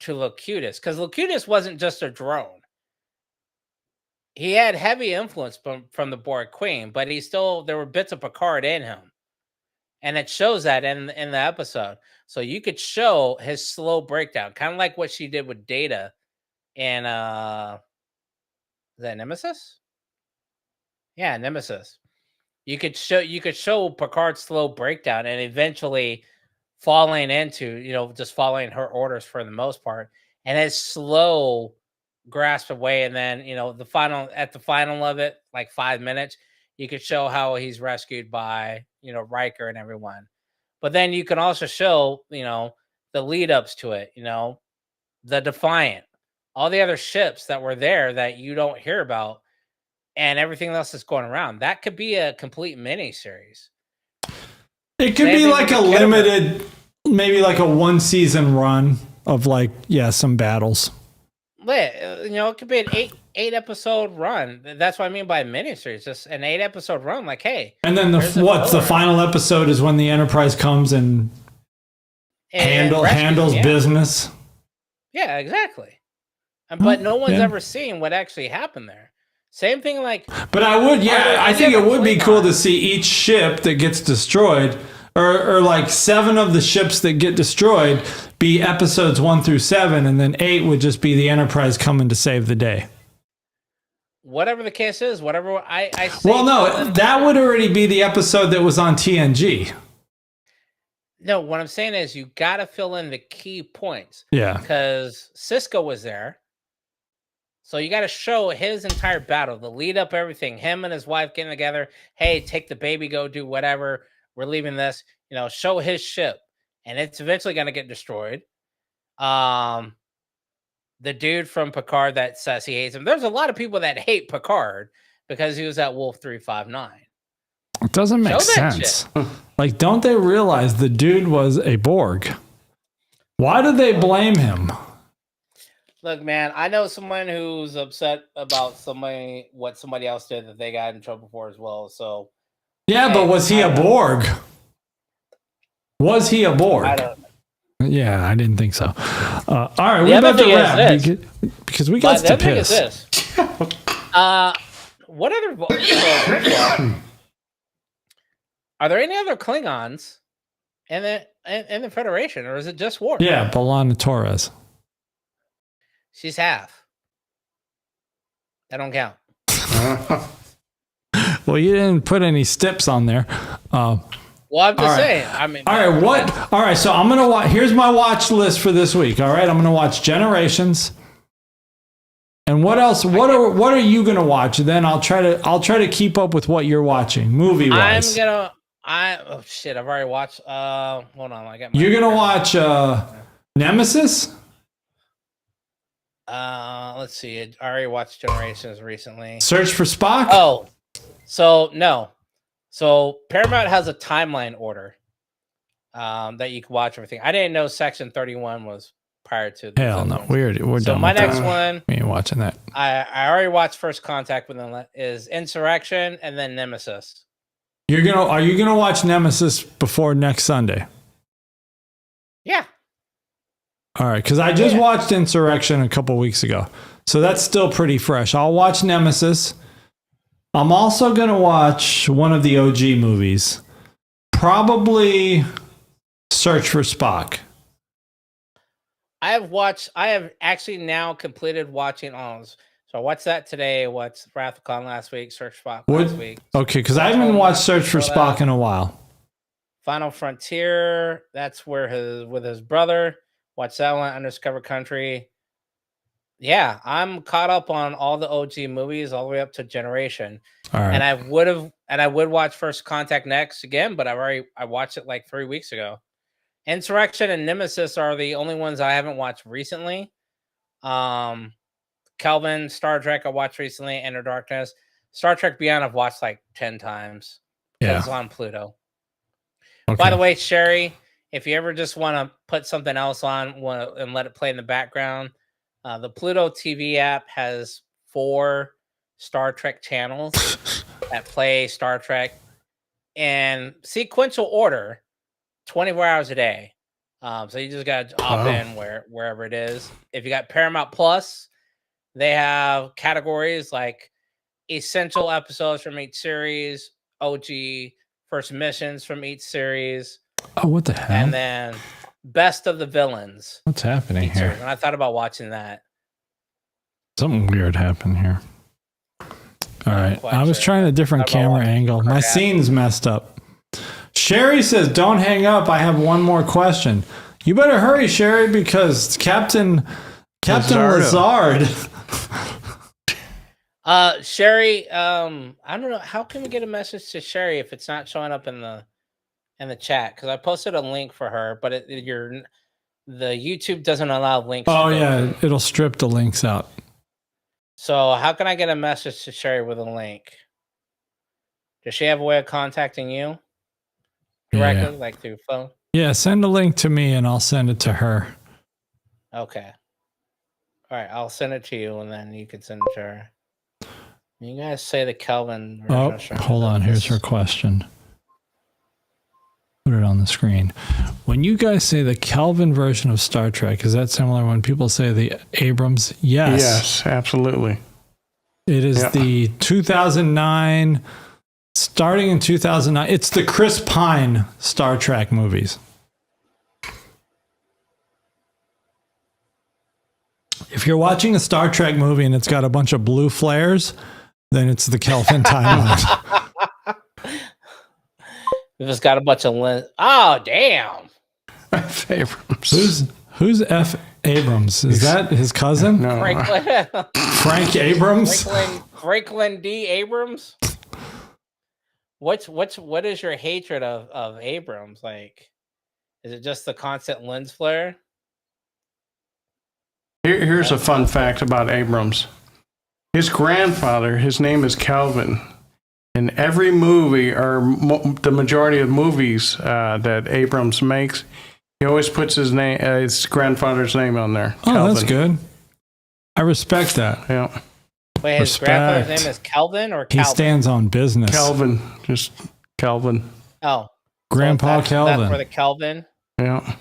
to Locutus, because Locutus wasn't just a drone. He had heavy influence from the Borg Queen, but there were bits of Picard in him. And it shows that in the episode. So you could show his slow breakdown, kind of like what she did with Data in is that Nemesis? Yeah, Nemesis. You could show Picard's slow breakdown and eventually falling into, just following her orders for the most part, and his slow grasp away, and then at the final of it, like 5 minutes, you could show how he's rescued by Riker and everyone. But then you can also show the lead ups to it, the Defiant, all the other ships that were there that you don't hear about, and everything else that's going around. That could be a complete mini series. It could be like a limited, maybe like a 1 season run of some battles. It could be an eight episode run. That's what I mean by a miniseries. Just an 8 episode run. Like, hey, and then the final episode is when the Enterprise comes and handles business. Yeah, exactly. But no one's ever seen what actually happened there. Same thing, But I think it would be cool to see each ship that gets destroyed, or 7 of the ships that get destroyed, be episodes 1 through 7, and then 8 would just be the Enterprise coming to save the day. Whatever the case is, whatever I say. Well, no, that would already be the episode that was on TNG. No, what I'm saying is you got to fill in the key points. Yeah. Because Cisco was there. So you got to show his entire battle, the lead up, everything, him and his wife getting together. Hey, take the baby, go do whatever. We're leaving this, show his ship, and it's eventually going to get destroyed. The dude from Picard that says he hates him. There's a lot of people that hate Picard because he was at Wolf 359. It doesn't make sense. Don't they realize the dude was a Borg? Why do they blame him? Look, man, I know someone who's upset about what somebody else did that they got in trouble for as well. So, yeah, but was he a Borg? Was he a Borg? I don't know. Yeah, I didn't think so. All right, we're about to wrap because we got to piss. Thing is this. What other? Are there any other Klingons in the Federation, or is it just Worf? Yeah, B'Elanna Torres. She's half. That don't count. Well, you didn't put any steps on there. Well, I'm just saying. I mean, all right. What? All right. So I'm gonna watch. Here's my watch list for this week. All right. I'm gonna watch Generations. And what else? What are you gonna watch? Then I'll try to keep up with what you're watching movie wise. Oh shit! I've already watched. Hold on. You're gonna watch Nemesis. Let's see. I already watched Generations recently. Search for Spock. Oh, so no. So Paramount has a timeline order that you can watch everything. I didn't know Section 31 was prior to. Hell no, we're done. So my next one, we ain't watching that. I already watched First Contact with them. Is Insurrection and then Nemesis. Are you gonna watch Nemesis before next Sunday? Yeah. All right, because I just watched Insurrection a couple weeks ago, so that's still pretty fresh. I'll watch Nemesis. I'm also going to watch one of the OG movies, probably Search for Spock. I have actually now completed watching all. So I watched that today. Watched Wrath of Khan last week, Search for Spock last week. Okay, because I haven't watched Search for Spock in a while. Final Frontier, that's where with his brother. Watch that one, Undiscovered Country. Yeah, I'm caught up on all the OG movies all the way up to Generation. All right. And I would watch First Contact next again, but I watched it like 3 weeks ago. Insurrection and Nemesis are the only ones I haven't watched recently. Kelvin, Star Trek I watched recently, Enter Darkness. Star Trek Beyond I've watched like 10 times. Yeah. It's on Pluto. Okay. By the way, Sherry, if you ever just want to put something else on and let it play in the background, the Pluto TV app has 4 Star Trek channels that play Star Trek in sequential order, 24 hours a day. So you just got to opt in wherever it is. If you got Paramount Plus, they have categories like essential episodes from each series, OG first missions from each series. Oh, what the hell? And then best of the villains. What's happening here? And I thought about watching that. Something weird happened here. All right. I was trying a different camera angle. My scene's messed up. Sherry says, don't hang up. I have one more question. You better hurry, Sherry, because Captain Lazard. Sherry, I don't know. How can we get a message to Sherry if it's not showing up in the chat? Because I posted a link for her, but the YouTube doesn't allow links. Oh yeah, it'll strip the links out. So how can I get a message to Sherry with a link? Does she have a way of contacting you directly, like through phone? Yeah, send a link to me and I'll send it to her. Okay. All right, I'll send it to you and then you can send it to her. You guys say the Kelvin. Oh, hold on. Here's her question. Put it on the screen. When you guys say the Kelvin version of Star Trek, is that similar when people say the Abrams? Yes. Yes, absolutely. It is the 2009, starting in 2009. It's the Chris Pine Star Trek movies. If you're watching a Star Trek movie and it's got a bunch of blue flares, then it's the Kelvin timeline. If it's got a bunch of oh damn! F. Abrams. Who's F. Abrams? Is that his cousin? No. Frank Abrams. Franklin D. Abrams. What is your hatred of Abrams? Like, is it just the constant lens flare? Here's a fun fact about Abrams. His grandfather, his name is Kelvin. In every movie, or the majority of movies that Abrams makes, he always puts his name, his grandfather's name on there. Oh, Kelvin. that's good. I respect that. Yeah. Wait, his grandfather's name is Kelvin or Calvin? He stands on business. Kelvin, just Kelvin. Oh, Grandpa so Kelvin. That's for the Kelvin. Yeah.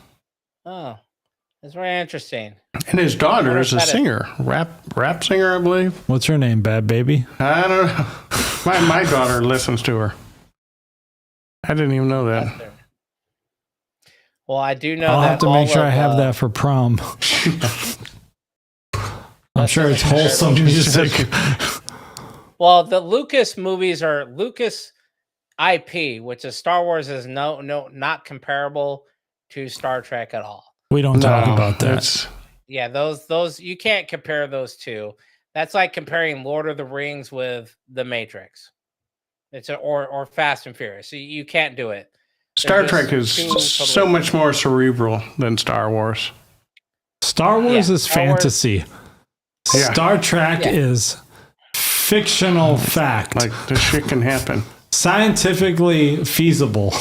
Oh, that's very interesting. And his daughter is a singer, rap singer, I believe. What's her name? Bad Baby? I don't know. My daughter listens to her. I didn't even know that. Well, I do know I'll that have to make sure I have that for prom. I'm sure it's wholesome music. Well, the Lucas movies are Lucas IP, which is Star Wars, is not comparable to Star Trek at all. We don't talk about that. Yeah, those you can't compare those two. That's like comparing Lord of the Rings with The Matrix. Or Fast and Furious. So you can't do it. Star Trek is so much more cerebral than Star Wars. Star Wars is fantasy. Star Trek is fictional fact. Like this shit can happen. Scientifically feasible.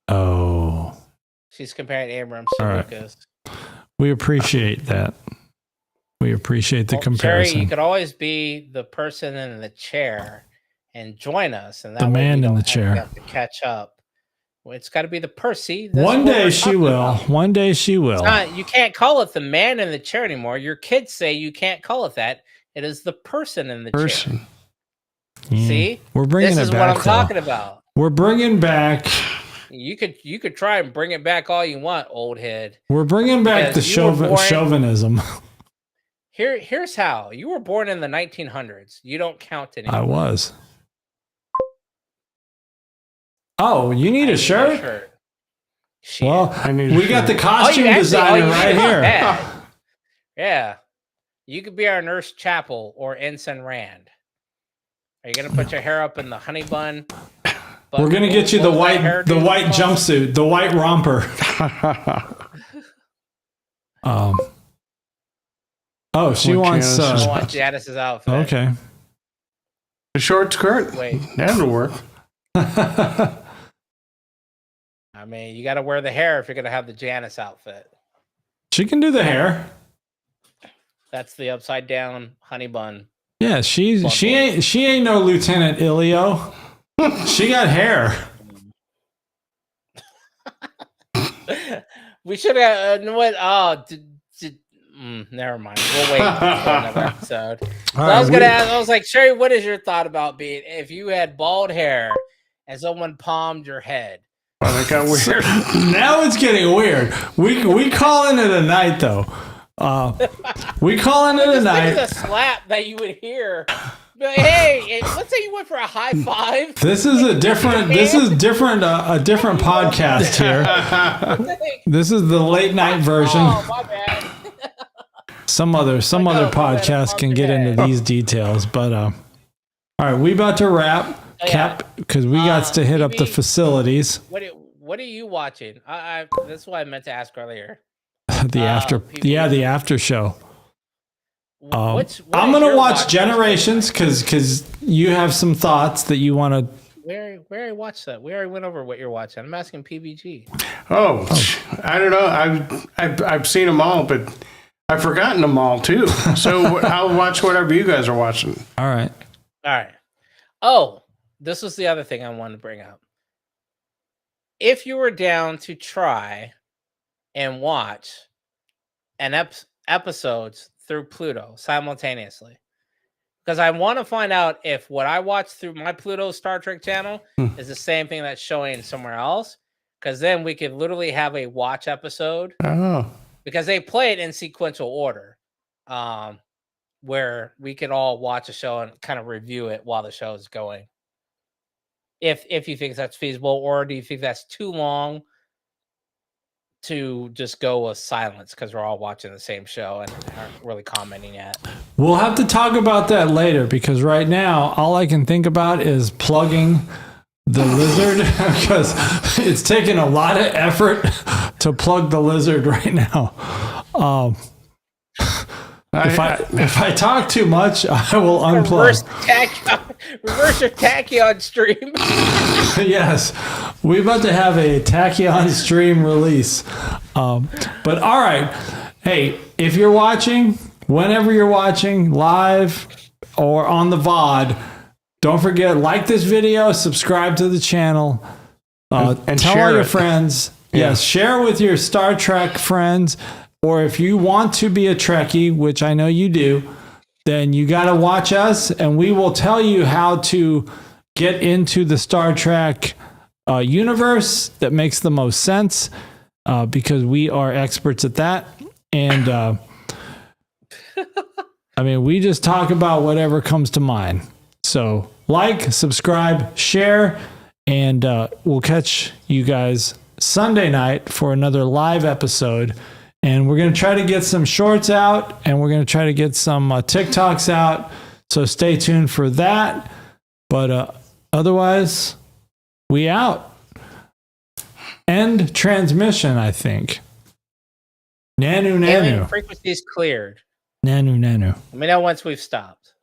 Oh. She's comparing Abrams to Lucas. We appreciate that. We appreciate the comparison. Jerry, you could always be the person in the chair and join us. And that the man in the chair. Have to catch up. Well, it's got to be the Percy. One day she will. One day she will. You can't call it the man in the chair anymore. Your kids say you can't call it that. It is the person in the chair. Yeah. See? We're bringing this it back. This is what I'm talking about. We're bringing back... You could try and bring it back all you want, old head. We're bringing back the chauvinism. Here's how. You were born in the 1900s. You don't count anymore. I was. Oh, you need a shirt? Well, we got the costume designer right here. Yeah. You could be our Nurse Chapel or Ensign Rand. Are you going to put your hair up in the honey bun? We're going to get you the white jumpsuit, the white romper. She wants Janice's outfit. Okay. The short skirt? Wait. That'll work. I mean, you got to wear the hair if you're going to have the Janice outfit. She can do the hair. That's the upside down honey bun. Yeah, she ain't no Lieutenant Ilio. She got hair. We should have. Never mind. We'll wait for another episode. So I was gonna ask. I was like, Sherry, what is your thought about being if you had bald hair and someone palmed your head? Well, that got weird. Now it's getting weird. We calling it a night though. We calling it a night. This is a slap that you would hear. But hey, let's say you went for a high five. This is a different podcast here. This is the late night version. Oh, my bad. Some other podcast can get into these details, but all right, we about to wrap. Cap, because we got to hit up the facilities. What what are you watching? That's what I meant to ask earlier. The after show. What I'm is gonna your watch watch Generations because you have some thoughts that you want to. Where I watched that? We already went over what you're watching. I'm asking PVG. Oh, I don't know. I've seen them all, but I've forgotten them all too. So I'll watch whatever you guys are watching. All right. Oh, this was the other thing I wanted to bring up. If you were down to try and watch episodes through Pluto simultaneously, because I want to find out if what I watch through my Pluto Star Trek channel is the same thing that's showing somewhere else, because then we could literally have a watch episode. Oh, because they play it in sequential order, where we could all watch a show and kind of review it while the show is going. If you think that's feasible, or do you think that's too long to just go with silence because we're all watching the same show and aren't really commenting yet? We'll have to talk about that later because right now all I can think about is plugging the lizard because it's taking a lot of effort to plug the lizard right now. If I talk too much, I will unplug. Reverse your tachyon stream. Yes, we're about to have a tachyon stream release. But all right, hey, if you're watching, whenever you're watching live or on the VOD, don't forget, like this video, subscribe to the channel, and tell all your friends. Yeah. Yes, share with your Star Trek friends. Or if you want to be a Trekkie, which I know you do, then you got to watch us, and we will tell you how to get into the Star Trek universe that makes the most sense, because we are experts at that. And I mean, we just talk about whatever comes to mind. So like, subscribe, share, and we'll catch you guys Sunday night for another live episode. And we're going to try to get some shorts out, and we're going to try to get some TikToks out. So stay tuned for that. But otherwise, we out. End transmission, I think. Nanu. Alien frequencies cleared. Nanu. Let me know once we've stopped.